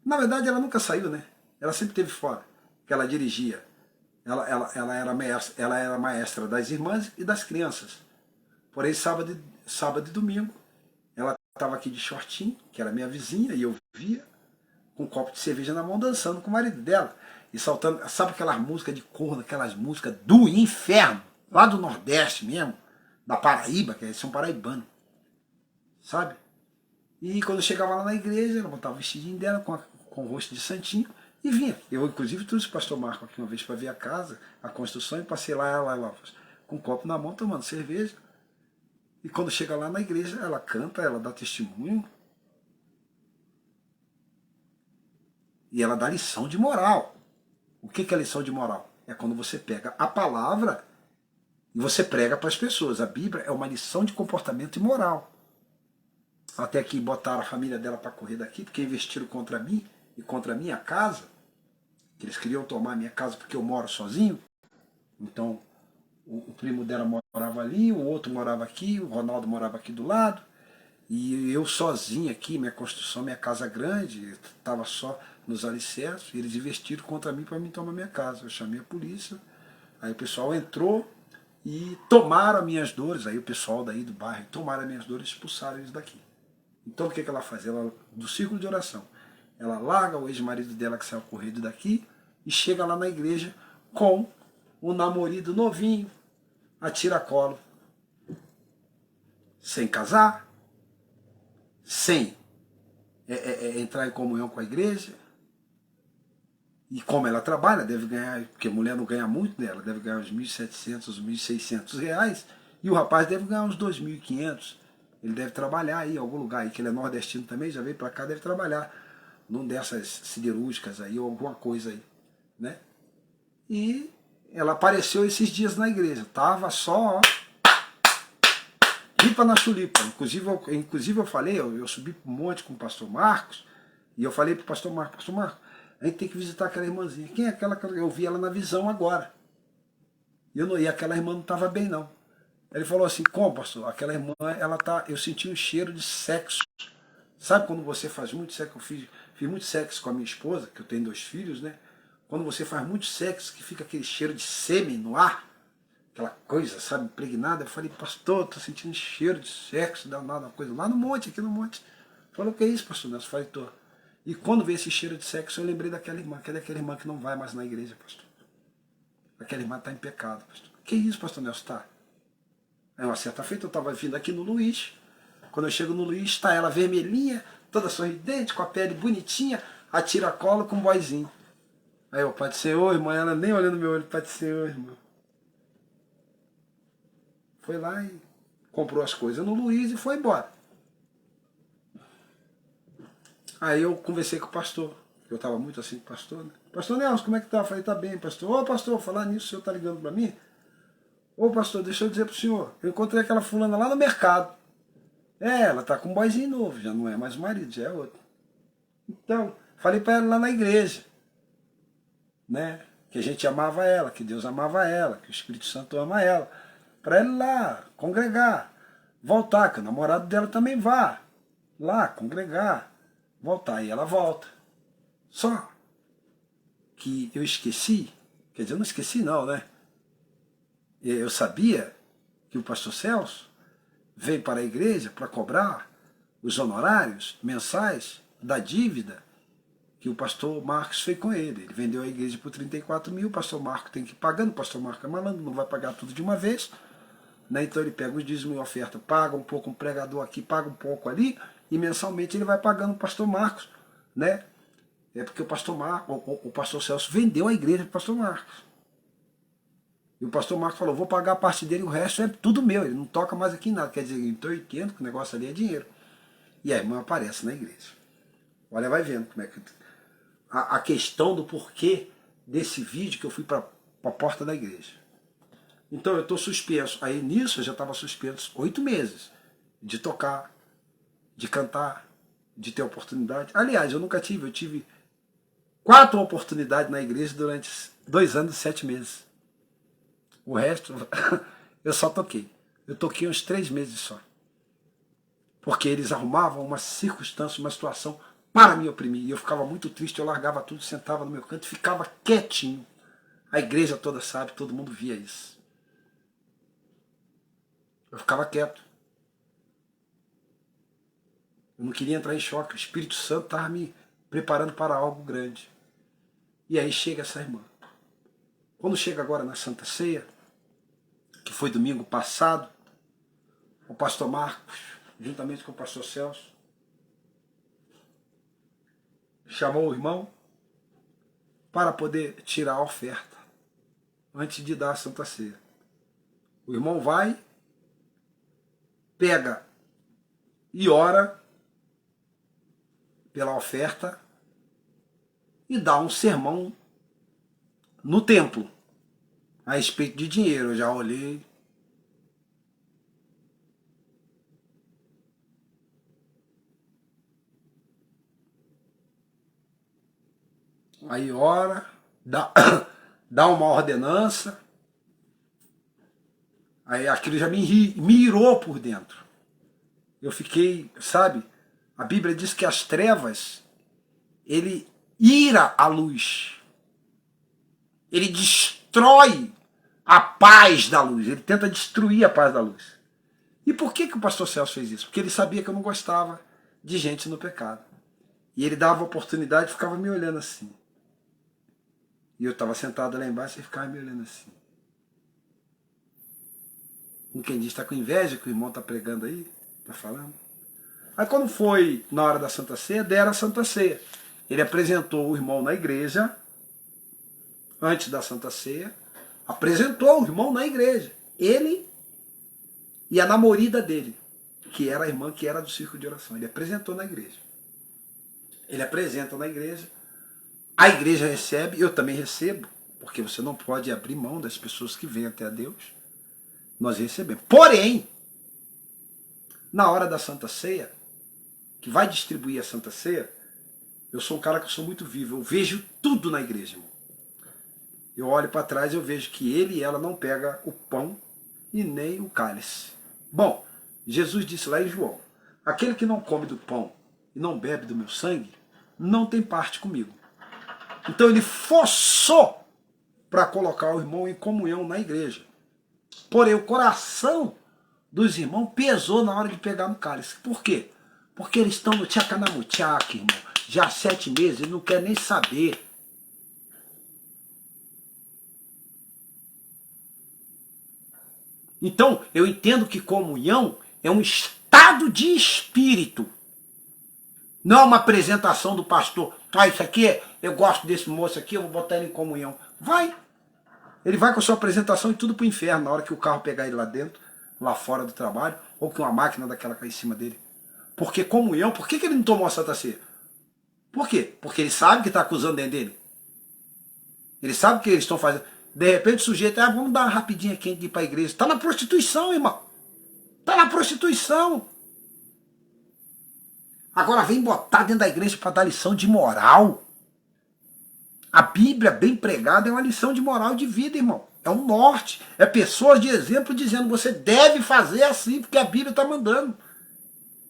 Na verdade ela nunca saiu, né? Ela sempre esteve fora, que ela dirigia. Ela era maestra das irmãs e das crianças. Porém, sábado e domingo, ela estava aqui de shortinho, que era minha vizinha, e eu via, com um copo de cerveja na mão, dançando com o marido dela. E saltando, sabe aquelas músicas de corno, aquelas músicas do inferno, lá do Nordeste mesmo, da Paraíba, que eles são paraibanos, sabe? E quando eu chegava lá na igreja, ela botava o vestidinho dela com o rosto de santinho e vinha. Eu, inclusive, trouxe o pastor Marco aqui uma vez para ver a casa, a construção, e passei lá, ela com um copo na mão, tomando cerveja. E quando chega lá na igreja, ela canta, ela dá testemunho. E ela dá lição de moral. O que é lição de moral? É quando você pega a palavra e você prega para as pessoas. A Bíblia é uma lição de comportamento e moral. Até que botaram a família dela para correr daqui, porque investiram contra mim e contra a minha casa. Eles queriam tomar a minha casa porque eu moro sozinho. Então, o primo dela morava ali, o outro morava aqui, o Ronaldo morava aqui do lado. E eu sozinho aqui, minha construção, minha casa grande, estava só nos alicerces. Eles investiram contra mim para mim tomar minha casa. Eu chamei a polícia, aí o pessoal entrou e tomaram as minhas dores. Aí o pessoal daí do bairro tomaram as minhas dores e expulsaram eles daqui. Então o que ela faz? Ela, do círculo de oração, ela larga o ex-marido dela que saiu correndo daqui e chega lá na igreja com um namorado novinho, a tiracolo, sem casar, sem entrar em comunhão com a igreja. E como ela trabalha, deve ganhar, porque a mulher não ganha muito, né? Ela deve ganhar uns 1.700, uns 1.600 reais, e o rapaz deve ganhar uns 2.500. Ele deve trabalhar aí em algum lugar, aí, que ele é nordestino também, já veio para cá, deve trabalhar num dessas siderúrgicas aí, ou alguma coisa aí, né? E ela apareceu esses dias na igreja, tava só, ó, pipa na chulipa. Inclusive eu falei, eu subi para um monte com o pastor Marcos, e eu falei para o pastor Marcos, a gente tem que visitar aquela irmãzinha. Quem é aquela? Eu vi ela na visão agora. E aquela irmã não estava bem, não. Ele falou assim, como, pastor? Aquela irmã, eu senti um cheiro de sexo. Sabe quando você faz muito sexo? Eu fiz muito sexo com a minha esposa, que eu tenho 2 filhos, né? Quando você faz muito sexo, que fica aquele cheiro de sêmen no ar, aquela coisa, sabe, impregnada. Eu falei, pastor, tô sentindo cheiro de sexo, danado, uma coisa lá no monte, aqui no monte. Falou, o que é isso, pastor Nelson? Eu falei, tô. E quando veio esse cheiro de sexo, eu lembrei daquela irmã, que é daquela irmã que não vai mais na igreja, pastor. Aquela irmã está em pecado, pastor. Que isso, pastor Nelson? Tá. Aí uma certa feita eu estava vindo aqui no Luiz. Quando eu chego no Luiz, está ela vermelhinha, toda sorridente, com a pele bonitinha, a tiracolo com um boizinho. Aí eu, Pai do Senhor, irmã, ela nem olhando no meu olho, Pai do Senhor, irmão. Foi lá e comprou as coisas no Luiz e foi embora. Aí eu conversei com o pastor, eu estava muito assim com o pastor, né? Pastor Nelson, como é que tá? Eu falei, tá bem, pastor. Ô pastor, falar nisso, o senhor tá ligando para mim? Ô pastor, deixa eu dizer pro senhor, eu encontrei aquela fulana lá no mercado. Ela tá com um boyzinho novo, já não é mais o marido, já é outro. Então, falei para ela lá na igreja, né? Que a gente amava ela, que Deus amava ela, que o Espírito Santo ama ela. Para ela ir lá, congregar, voltar, que o namorado dela também vá lá, congregar, voltar. E ela volta. Só que eu esqueci, quer dizer, eu não esqueci não, né? Eu sabia que o pastor Celso veio para a igreja para cobrar os honorários mensais da dívida que o pastor Marcos fez com ele. Ele vendeu a igreja por 34 mil, o pastor Marcos tem que ir pagando, o pastor Marcos é malandro, não vai pagar tudo de uma vez, né? Então ele pega os dízimos e oferta, paga um pouco um pregador aqui, paga um pouco ali, e mensalmente ele vai pagando o pastor Marcos, né? É porque o pastor Marcos, o pastor Celso vendeu a igreja para o pastor Marcos. E o pastor Marcos falou, vou pagar a parte dele, o resto é tudo meu, ele não toca mais aqui em nada. Quer dizer, então eu entendo que o negócio ali é dinheiro. E a irmã aparece na igreja. Olha, vai vendo como é que... A questão do porquê desse vídeo que eu fui para a porta da igreja. Então eu estou suspenso. Aí nisso eu já estava suspenso 8 meses de tocar, de cantar, de ter oportunidade. Aliás, eu nunca tive, eu tive 4 oportunidades na igreja durante 2 anos e 7 meses. O resto, eu só toquei. Eu toquei uns 3 meses só. Porque eles arrumavam uma circunstância, uma situação para me oprimir. E eu ficava muito triste, eu largava tudo, sentava no meu canto e ficava quietinho. A igreja toda sabe, todo mundo via isso. Eu ficava quieto. Eu não queria entrar em choque. O Espírito Santo estava me preparando para algo grande. E aí chega essa irmã. Quando chega agora na Santa Ceia, que foi domingo passado, o pastor Marcos, juntamente com o pastor Celso, chamou o irmão para poder tirar a oferta antes de dar a Santa Ceia. O irmão vai, pega e ora pela oferta e dá um sermão no templo a respeito de dinheiro. Eu já olhei. Aí ora, dá uma ordenança. Aí aquilo já me irou por dentro. Eu fiquei, sabe? A Bíblia diz que as trevas, ele ira a luz. Ele destrói a paz da luz. Ele tenta destruir a paz da luz. E por que o pastor Celso fez isso? Porque ele sabia que eu não gostava de gente no pecado. E ele dava oportunidade e ficava me olhando assim. E eu estava sentado lá embaixo e ficava me olhando assim. Como quem diz, está com inveja que o irmão está pregando aí? Está falando? Aí quando foi na hora da Santa Ceia, deram a Santa Ceia. Ele apresentou o irmão na igreja, antes da Santa Ceia, apresentou o irmão na igreja. Ele e a namorada dele, que era a irmã que era do círculo de oração. Ele apresentou na igreja. Ele apresenta na igreja, a igreja recebe, eu também recebo, porque você não pode abrir mão das pessoas que vêm até a Deus. Nós recebemos. Porém, na hora da Santa Ceia, que vai distribuir a Santa Ceia, eu sou um cara que sou muito vivo, eu vejo tudo na igreja, irmão. Eu olho para trás e eu vejo que ele e ela não pegam o pão e nem o cálice. Bom, Jesus disse lá em João, aquele que não come do pão e não bebe do meu sangue, não tem parte comigo. Então ele forçou para colocar o irmão em comunhão na igreja. Porém, o coração dos irmãos pesou na hora de pegar no cálice. Por quê? Porque eles estão no tchacanamuchaca, irmão. Já há 7 meses, eles não querem nem saber. Então, eu entendo que comunhão é um estado de espírito. Não é uma apresentação do pastor. Ah, isso aqui, eu gosto desse moço aqui, eu vou botar ele em comunhão. Vai. Ele vai com a sua apresentação e tudo pro inferno, na hora que o carro pegar ele lá dentro, lá fora do trabalho, ou que uma máquina daquela cair em cima dele. Porque comunhão, por que ele não tomou a Santa Ceia? Por quê? Porque ele sabe que está acusando dentro dele. Ele sabe o que eles estão fazendo. De repente o sujeito, vamos dar uma rapidinha aqui de ir para a igreja. Está na prostituição, irmão. Está na prostituição. Agora vem botar dentro da igreja para dar lição de moral. A Bíblia bem pregada é uma lição de moral e de vida, irmão. É um norte. É pessoas de exemplo dizendo, você deve fazer assim, porque a Bíblia está mandando.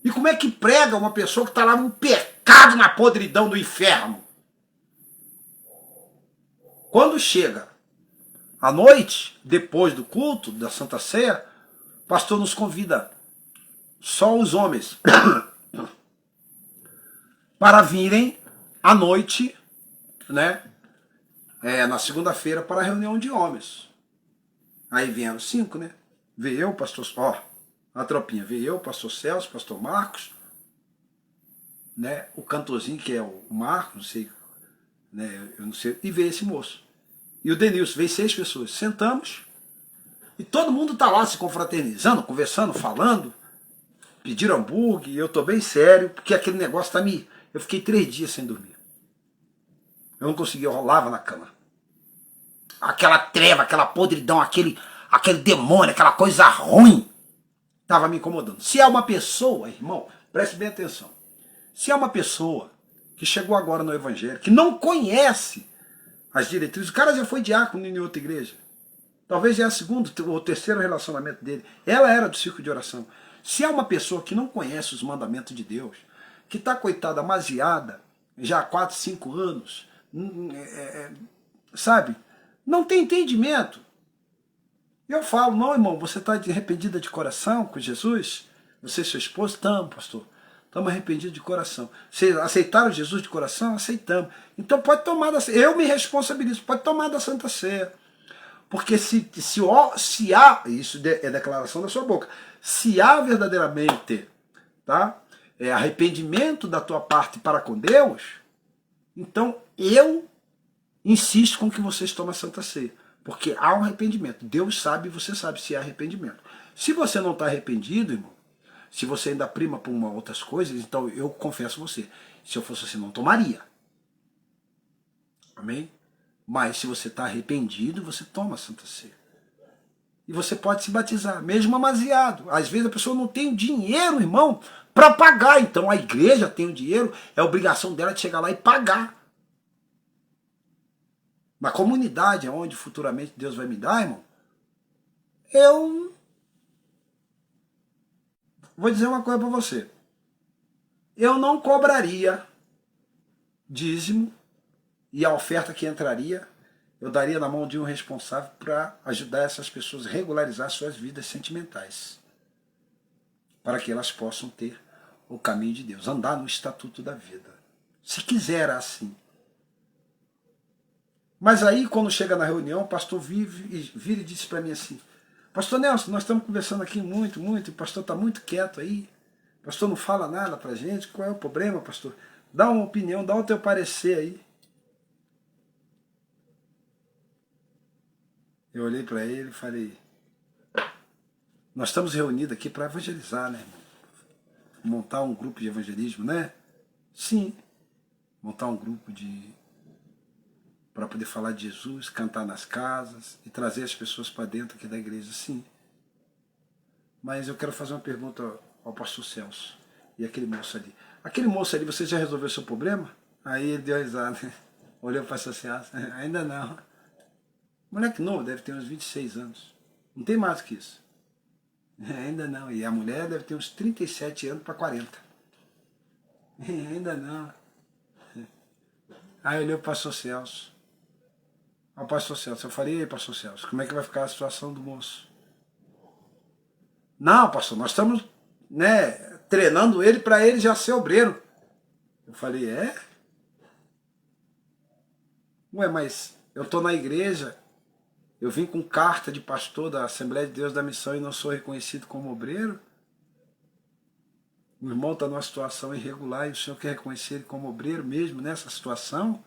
E como é que prega uma pessoa que está lá num pecado na podridão do inferno? Quando chega à noite, depois do culto, da Santa Ceia, o pastor nos convida, só os homens, para virem à noite, né, na segunda-feira, para a reunião de homens. Aí vieram 5, né? Veio eu, pastor... a tropinha, veio eu, pastor Celso, pastor Marcos, né, o cantorzinho que é o Marcos, não sei, né, eu não sei, e veio esse moço. E o Denilson, veio 6 pessoas. Sentamos, e todo mundo tá lá se confraternizando, conversando, falando, pediram hambúrguer, e eu tô bem sério, porque aquele negócio tá me... Eu fiquei 3 dias sem dormir. Eu não conseguia, eu rolava na cama. Aquela treva, aquela podridão, aquele demônio, aquela coisa ruim, estava me incomodando. Se é uma pessoa, irmão, preste bem atenção. Se é uma pessoa que chegou agora no Evangelho, que não conhece as diretrizes, o cara já foi diácono em outra igreja. Talvez já é o segundo ou terceiro relacionamento dele. Ela era do círculo de oração. Se é uma pessoa que não conhece os mandamentos de Deus, que está, coitada, amaziada, já há 4, 5 anos, sabe? Não tem entendimento. Eu falo, não, irmão, você está arrependida de coração com Jesus? Você e seu esposo? Estamos, pastor. Estamos arrependidos de coração. Vocês aceitaram Jesus de coração? Aceitamos. Então pode tomar da ceia. Eu me responsabilizo, pode tomar da Santa Ceia. Porque se há, isso é declaração da sua boca, se há verdadeiramente, tá, arrependimento da tua parte para com Deus, então eu insisto com que vocês tomem a Santa Ceia. Porque há um arrependimento. Deus sabe e você sabe se há arrependimento. Se você não está arrependido, irmão, se você ainda prima por outras coisas, então eu confesso você, se eu fosse assim, não tomaria. Amém? Mas se você está arrependido, você toma a Santa Ceia. E você pode se batizar, mesmo amaziado. Às vezes a pessoa não tem dinheiro, irmão, para pagar. Então a igreja tem o dinheiro, é obrigação dela de chegar lá e pagar. Na comunidade onde futuramente Deus vai me dar, irmão, eu vou dizer uma coisa para você. Eu não cobraria dízimo e a oferta que entraria, eu daria na mão de um responsável para ajudar essas pessoas a regularizar suas vidas sentimentais. Para que elas possam ter o caminho de Deus, andar no estatuto da vida. Se quiser assim. Mas aí, quando chega na reunião, o pastor vira e disse para mim assim, pastor Nelson, nós estamos conversando aqui muito, e o pastor está muito quieto aí, o pastor não fala nada para a gente, qual é o problema, pastor? Dá uma opinião, dá o teu parecer aí. Eu olhei para ele e falei, nós estamos reunidos aqui para evangelizar, né, irmão? Montar um grupo de evangelismo, né? Sim, montar um grupo para poder falar de Jesus, cantar nas casas e trazer as pessoas para dentro aqui da igreja, sim. Mas eu quero fazer uma pergunta ao pastor Celso e aquele moço ali. Aquele moço ali, você já resolveu o seu problema? Aí ele deu a risada, olhou para o pastor Celso, ainda não. Moleque novo, deve ter uns 26 anos. Não tem mais que isso. Ainda não. E a mulher deve ter uns 37 anos para 40. Ainda não. Aí olhou para o pastor Celso. Ao pastor Celso, eu falei, ei, pastor Celso, como é que vai ficar a situação do moço? Não, pastor, nós estamos, né, treinando ele para ele já ser obreiro. Eu falei, é? Ué, mas eu estou na igreja, eu vim com carta de pastor da Assembleia de Deus da Missão e não sou reconhecido como obreiro? O irmão está numa situação irregular e o senhor quer reconhecer ele como obreiro mesmo nessa situação?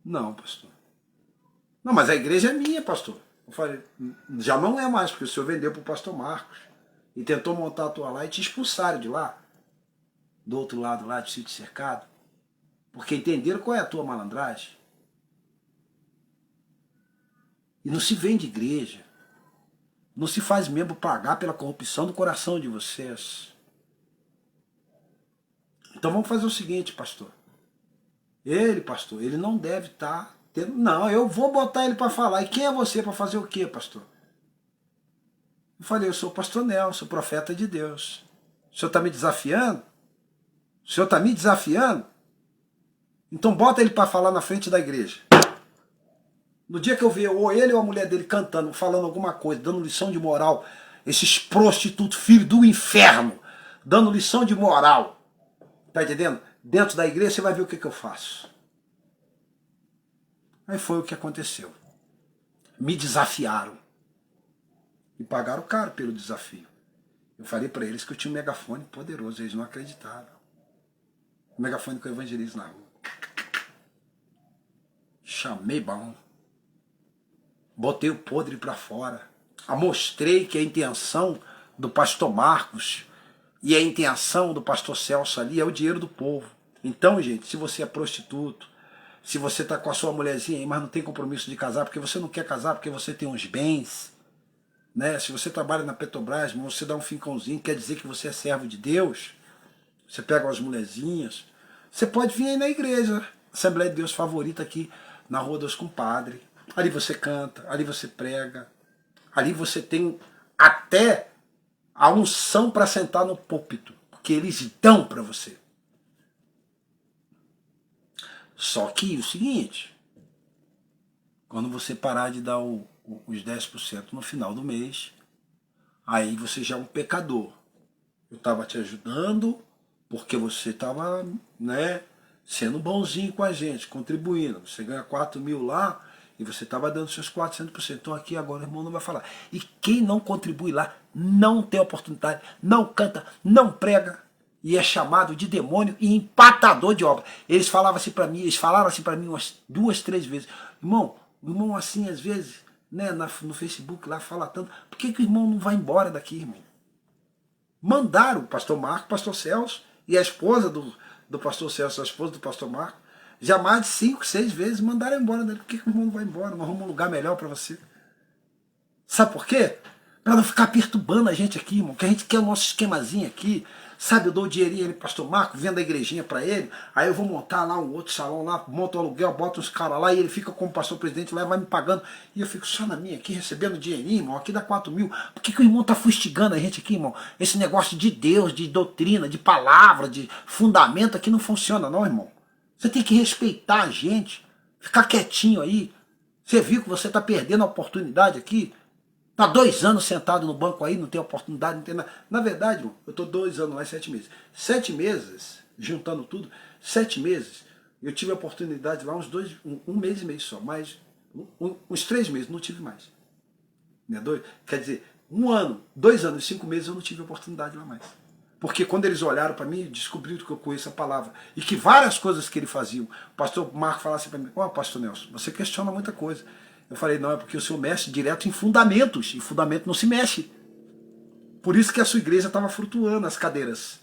Não, pastor. Não, mas a igreja é minha, pastor. Eu falei, já não é mais, porque o senhor vendeu para o pastor Marcos e tentou montar a tua lá e te expulsaram de lá, do outro lado lá, de sítio cercado, porque entenderam qual é a tua malandragem. E não se vende igreja, não se faz membro pagar pela corrupção do coração de vocês. Então vamos fazer o seguinte, pastor. Ele, pastor, ele não deve estar tendo... Não, eu vou botar ele para falar. E quem é você para fazer o quê, pastor? Eu falei, eu sou o pastor Nelson, profeta de Deus. O senhor está me desafiando? O senhor está me desafiando? Então bota ele para falar na frente da igreja. No dia que eu ver ou ele ou a mulher dele cantando, falando alguma coisa, dando lição de moral, esses prostitutos, filhos do inferno, dando lição de moral, tá entendendo? Dentro da igreja, você vai ver o que eu faço. Aí foi o que aconteceu. Me desafiaram. E pagaram caro pelo desafio. Eu falei para eles que eu tinha um megafone poderoso, eles não acreditaram. O megafone que eu evangelizo na rua. Chamei bom. Botei o podre para fora. Mostrei que a intenção do pastor Marcos e a intenção do pastor Celso ali é o dinheiro do povo. Então, gente, se você é prostituto, se você está com a sua mulherzinha aí, mas não tem compromisso de casar, porque você não quer casar, porque você tem uns bens, né? Se você trabalha na Petrobras, você dá um fincãozinho, quer dizer que você é servo de Deus, você pega umas mulherzinhas, você pode vir aí na igreja, Assembleia de Deus favorita aqui, na Rua dos Compadres. Ali você canta, ali você prega, ali você tem até a unção para sentar no púlpito, porque eles dão para você. Só que o seguinte, quando você parar de dar os 10% no final do mês, aí você já é um pecador. Eu estava te ajudando porque você estava, né, sendo bonzinho com a gente, contribuindo. Você ganha 4 mil lá e você estava dando seus 400%. Então aqui agora o irmão não vai falar. E quem não contribui lá não tem oportunidade, não canta, não prega. E é chamado de demônio e empatador de obra. Eles falaram assim para mim umas 2, 3 vezes. Irmão, o irmão assim às vezes, né, no Facebook lá fala tanto. Por que o irmão não vai embora daqui, irmão? Mandaram o pastor Marco, o pastor Celso e a esposa do pastor Celso, a esposa do pastor Marco, já mais de 5, 6 vezes mandaram embora dele. Por que o irmão não vai embora? Nós arrumamos um lugar melhor para você. Sabe por quê? Para não ficar perturbando a gente aqui, irmão, que a gente quer o nosso esquemazinho aqui. Sabe, eu dou o dinheirinho ali pro pastor Marco, vendo a igrejinha para ele, aí eu vou montar lá um outro salão lá, monto o aluguel, boto uns caras lá e ele fica como pastor presidente lá e vai me pagando. E eu fico só na minha aqui, recebendo dinheirinho, irmão, aqui dá 4 mil. Por que o irmão tá fustigando a gente aqui, irmão? Esse negócio de Deus, de doutrina, de palavra, de fundamento aqui não funciona não, irmão. Você tem que respeitar a gente, ficar quietinho aí. Você viu que você tá perdendo a oportunidade aqui? Está 2 anos sentado no banco aí, não tem oportunidade, não tem nada. Na verdade, irmão, eu estou 2 anos lá e 7 meses. 7 meses, juntando tudo, 7 meses, eu tive a oportunidade lá um mês e meio só, mas uns 3 meses, não tive mais. Né? Quer dizer, 1 ano, 2 anos e 5 meses eu não tive a oportunidade lá mais. Porque quando eles olharam para mim, descobriram que eu conheço a palavra. E que várias coisas que ele fazia, o pastor Marco falava assim para mim, pastor Nelson, você questiona muita coisa. Eu falei, não, é porque o senhor mexe direto em fundamentos, e fundamento não se mexe. Por isso que a sua igreja estava flutuando as cadeiras.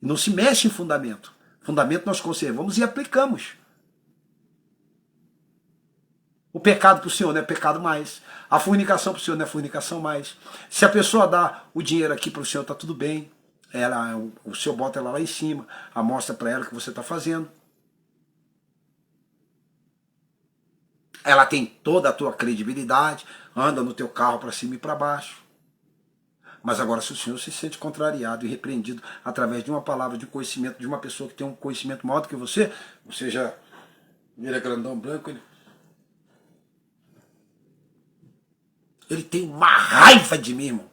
Não se mexe em fundamento. Fundamento nós conservamos e aplicamos. O pecado para o senhor não é pecado mais. A fornicação para o senhor não é fornicação mais. Se a pessoa dá o dinheiro aqui para o senhor, está tudo bem. O senhor bota ela lá em cima, mostra para ela o que você está fazendo. Ela tem toda a tua credibilidade, anda no teu carro para cima e para baixo. Mas agora, se o senhor se sente contrariado e repreendido através de uma palavra, de um conhecimento, de uma pessoa que tem um conhecimento maior do que você já vira grandão branco. Ele tem uma raiva de mim, irmão.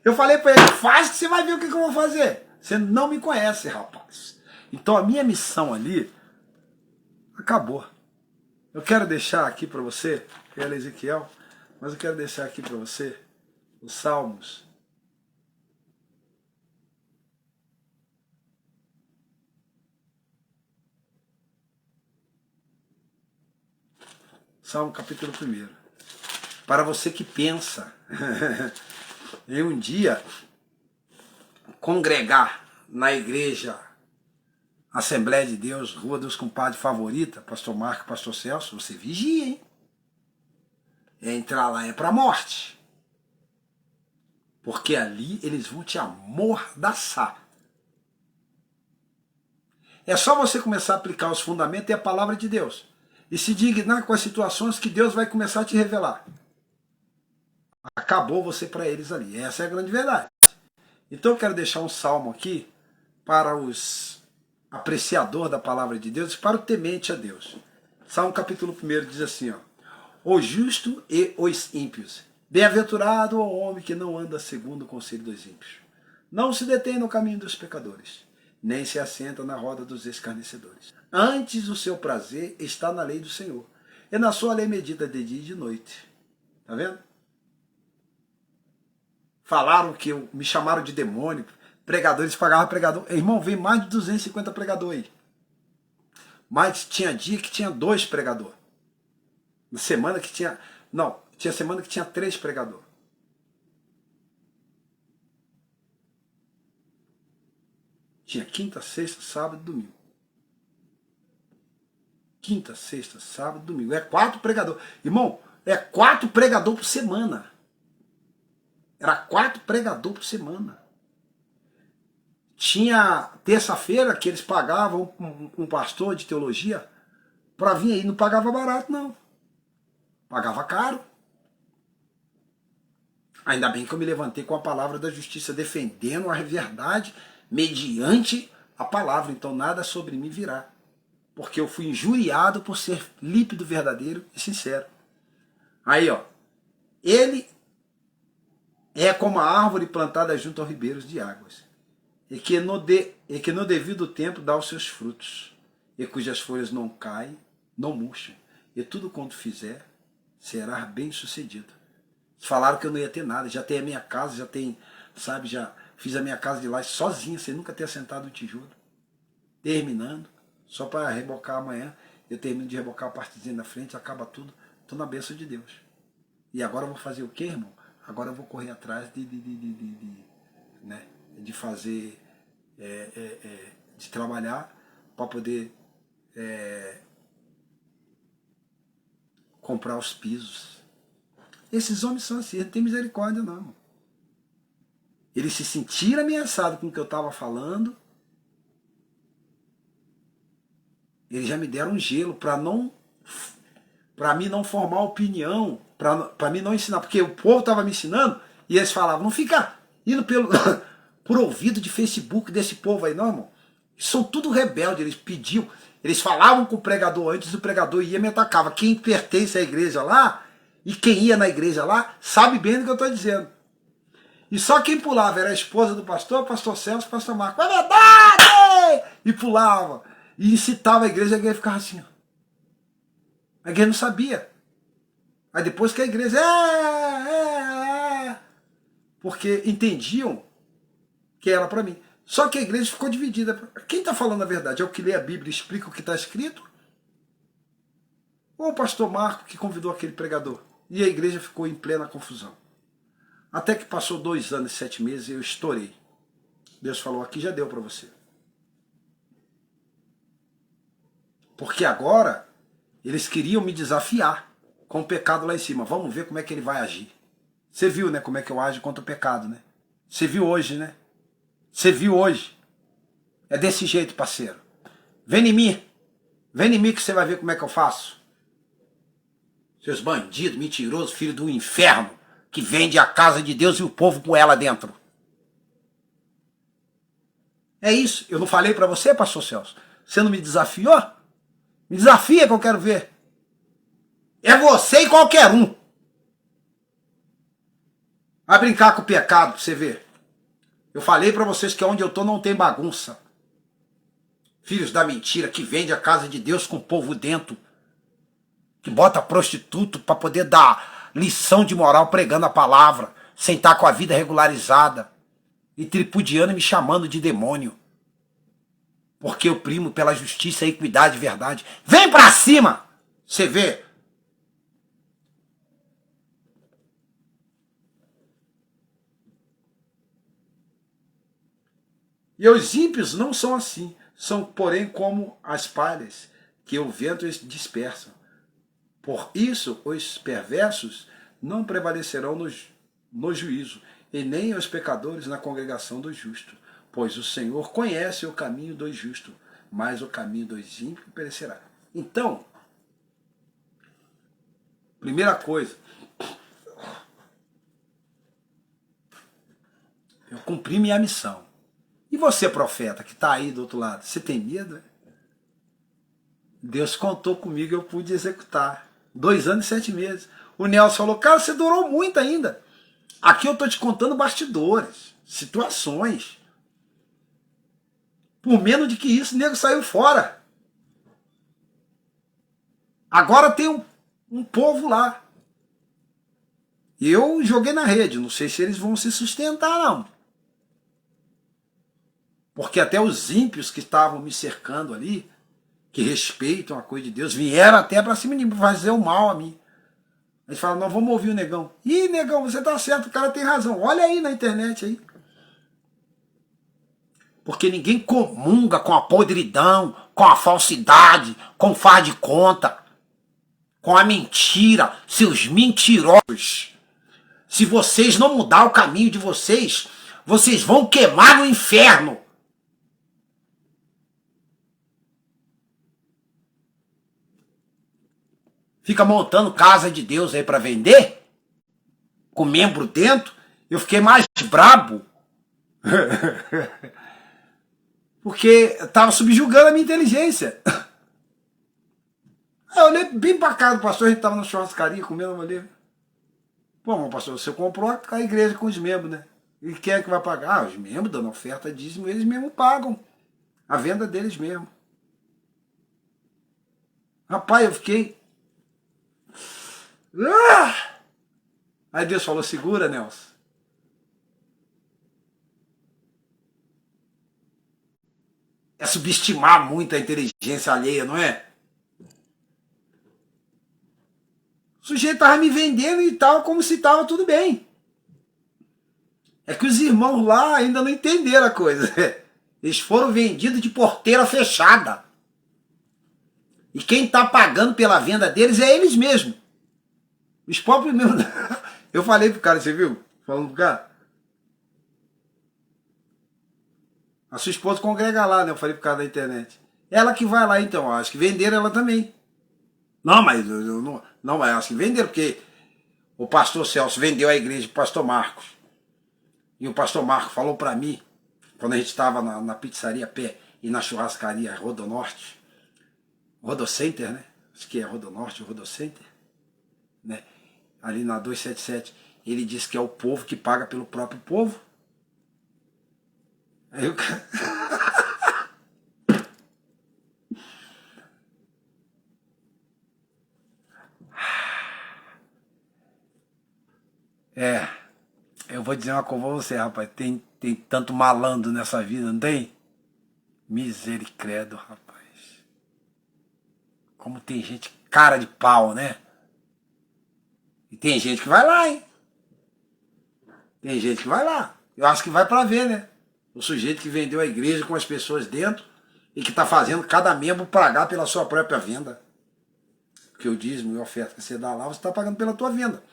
Eu falei para ele, faz que você vai ver o que eu vou fazer. Você não me conhece, rapaz. Então a minha missão ali acabou. Eu quero deixar aqui para você, ela é Ezequiel, mas eu quero deixar aqui para você os Salmos. Salmo capítulo 1. Para você que pensa em um dia congregar na igreja Assembleia de Deus, Rua dos Compadres Favorita, Pastor Marco, Pastor Celso, você vigia, hein? Entrar lá é pra morte. Porque ali eles vão te amordaçar. É só você começar a aplicar os fundamentos e a palavra de Deus. E se dignar com as situações que Deus vai começar a te revelar. Acabou você para eles ali. Essa é a grande verdade. Então eu quero deixar um salmo aqui para os apreciadores da palavra de Deus e para o temente a Deus. Salmo capítulo 1 diz assim, ó: o justo e os ímpios. Bem-aventurado o homem que não anda segundo o conselho dos ímpios. Não se detém no caminho dos pecadores, nem se assenta na roda dos escarnecedores. Antes o seu prazer está na lei do Senhor, e na sua lei medita de dia e de noite. Tá vendo? Falaram que me chamaram de demônio, pregadores pagavam pregador. Irmão, vem mais de 250 pregadores aí. Mas tinha dia que tinha 2 pregadores. Na semana que tinha... Não, tinha semana que tinha 3 pregadores. Tinha quinta, sexta, sábado e domingo. Quinta, sexta, sábado e domingo. É 4 pregadores. Irmão, é 4 pregadores por semana. Era 4 pregadores por semana. Tinha terça-feira que eles pagavam um pastor de teologia para vir aí. Não pagava barato, não. Pagava caro. Ainda bem que eu me levantei com a palavra da justiça, defendendo a verdade mediante a palavra. Então nada sobre mim virá. Porque eu fui injuriado por ser límpido, verdadeiro e sincero. Aí, ó. Ele é como a árvore plantada junto aos ribeiros de águas, e que no devido tempo dá os seus frutos, e cujas folhas não caem, não murcham, e tudo quanto fizer será bem sucedido. Falaram que eu não ia ter nada, já tenho a minha casa, já tenho, sabe, já fiz a minha casa de lá sozinha, sem nunca ter assentado um tijolo. Terminando, só para rebocar amanhã, eu termino de rebocar a partezinha da frente, acaba tudo, estou na bênção de Deus. E agora eu vou fazer o quê, irmão? Agora eu vou correr atrás de fazer, de trabalhar para poder comprar os pisos. Esses homens são assim, não tem misericórdia não, irmão. Eles se sentiram ameaçados com o que eu estava falando. Eles já me deram um gelo para mim não formar opinião, para mim não ensinar, porque o povo estava me ensinando e eles falavam, não fica indo por ouvido de Facebook desse povo aí, não, irmão. São tudo rebelde, eles pediam, eles falavam com o pregador antes, o pregador ia e me atacava. Quem pertence à igreja lá e quem ia na igreja lá sabe bem do que eu estou dizendo. E só quem pulava era a esposa do pastor, pastor Celso, pastor Marco. É verdade! E pulava. E incitava a igreja ficava assim, ó. A igreja não sabia. Aí depois que a igreja... porque entendiam que era para mim. Só que a igreja ficou dividida. Quem está falando a verdade? É o que lê a Bíblia e explica o que está escrito? Ou o pastor Marco que convidou aquele pregador? E a igreja ficou em plena confusão. Até que passou 2 anos e 7 meses e eu estourei. Deus falou, aqui já deu para você. Porque agora eles queriam me desafiar com o pecado lá em cima. Vamos ver como é que ele vai agir. Você viu, né, como é que eu ajo contra o pecado, né? Você viu hoje, né? Você viu hoje. É desse jeito, parceiro. Vem em mim. Vem em mim que você vai ver como é que eu faço. Seus bandidos, mentirosos, filho do inferno, que vende a casa de Deus e o povo com ela dentro. É isso. Eu não falei para você, pastor Celso? Você não me desafiou? Me desafia que eu quero ver. É você e qualquer um. Vai brincar com o pecado pra você ver. Eu falei pra vocês que onde eu tô não tem bagunça. Filhos da mentira que vende a casa de Deus com o povo dentro. Que bota prostituto pra poder dar lição de moral pregando a palavra. Sem estar com a vida regularizada. E tripudiando e me chamando de demônio. Porque eu primo pela justiça, equidade e verdade. Vem pra cima! Você vê? E os ímpios não são assim. São, porém, como as palhas que o vento dispersa. Por isso, os perversos não prevalecerão no juízo, e nem os pecadores na congregação dos justos. Pois o Senhor conhece o caminho dos justos, mas o caminho dos ímpios perecerá. Então, primeira coisa, eu cumpri minha missão. E você, profeta, que está aí do outro lado, você tem medo? Deus contou comigo e eu pude executar. 2 anos e 7 meses. O Nelson falou, cara, você durou muito ainda. Aqui eu estou te contando bastidores, situações. Por menos de que isso, o nego saiu fora. Agora tem um povo lá. E eu joguei na rede, não sei se eles vão se sustentar, não. Porque até os ímpios que estavam me cercando ali, que respeitam a coisa de Deus, vieram até para cima de mim, para fazer o mal a mim. Eles falam, não, vamos ouvir o negão. Ih, negão, você tá certo, o cara tem razão. Olha aí na internet aí. Porque ninguém comunga com a podridão, com a falsidade, com o faz de conta, com a mentira, seus mentirosos. Se vocês não mudar o caminho de vocês, vocês vão queimar no inferno. Fica montando casa de Deus aí para vender, com membro dentro. Eu fiquei mais brabo. Porque estava subjugando a minha inteligência. Aí eu olhei bem pra cara do pastor, a gente tava na churrascaria comendo, eu olhei. Pô, mas pastor, você comprou a igreja com os membros, né? E quem é que vai pagar? Ah, os membros dando oferta dízimo, eles mesmos pagam. A venda deles mesmo. Rapaz, eu fiquei... Aí Deus falou, segura, Nelson. É subestimar muito a inteligência alheia, não é? O sujeito tava me vendendo e tal, como se tava tudo bem. É que os irmãos lá ainda não entenderam a coisa. Eles foram vendidos de porteira fechada. E quem tá pagando pela venda deles é eles mesmos. Os próprios mesmos. Eu falei pro cara, você viu? Falando pro cara. A sua esposa congrega lá, né? Eu falei pro cara da internet. Ela que vai lá então, acho que venderam ela também. Não, mas eu não, mas acho que venderam, porque o pastor Celso vendeu a igreja pro pastor Marcos. E o pastor Marcos falou para mim, quando a gente estava na pizzaria Pé e na churrascaria Rodonorte, Rodocenter, né? Acho que é Rodonorte ou Rodocenter, né? Ali na 277, ele disse que é o povo que paga pelo próprio povo. Aí o cara... eu vou dizer uma coisa pra você, rapaz. Tem tanto malandro nessa vida, não tem? Misericredo, rapaz. Como tem gente cara de pau, né? E tem gente que vai lá, hein? Tem gente que vai lá. Eu acho que vai pra ver, né? O sujeito que vendeu a igreja com as pessoas dentro e que tá fazendo cada membro pagar pela sua própria venda. Porque o dízimo e a oferta que você dá lá, você tá pagando pela tua venda.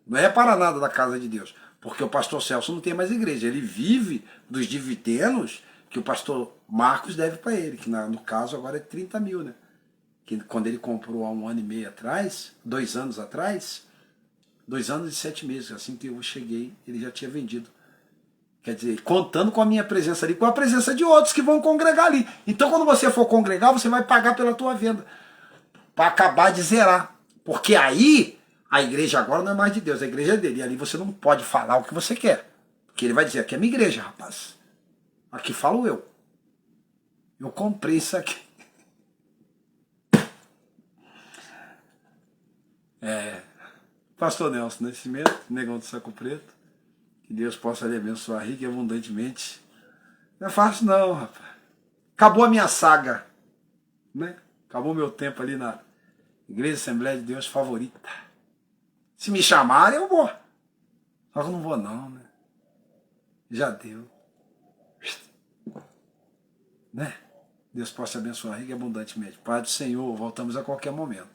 Não é para nada da casa de Deus. Porque o pastor Celso não tem mais igreja. Ele vive dos dividendos que o pastor Marcos deve para ele. Que no caso agora é 30 mil, né? Que quando ele comprou há 1 ano e meio atrás, 2 anos atrás, 2 anos e 7 meses, assim que eu cheguei, ele já tinha vendido. Quer dizer, contando com a minha presença ali, com a presença de outros que vão congregar ali. Então quando você for congregar, você vai pagar pela tua venda. Para acabar de zerar. Porque aí A igreja agora não é mais de Deus, a igreja é dele. E ali você não pode falar o que você quer. Porque ele vai dizer, aqui é minha igreja, rapaz. Aqui falo eu. Eu comprei isso aqui. Pastor Nelson Nascimento, Negão do Saco Preto. Que Deus possa lhe abençoar rica e abundantemente. Não é fácil não, rapaz. Acabou a minha saga. Né? Acabou meu tempo ali na Igreja Assembleia de Deus favorita. Se me chamarem, eu vou. Só que eu não vou não, né? Já deu. Né? Deus possa abençoar rica e abundantemente. Pai do Senhor, voltamos a qualquer momento.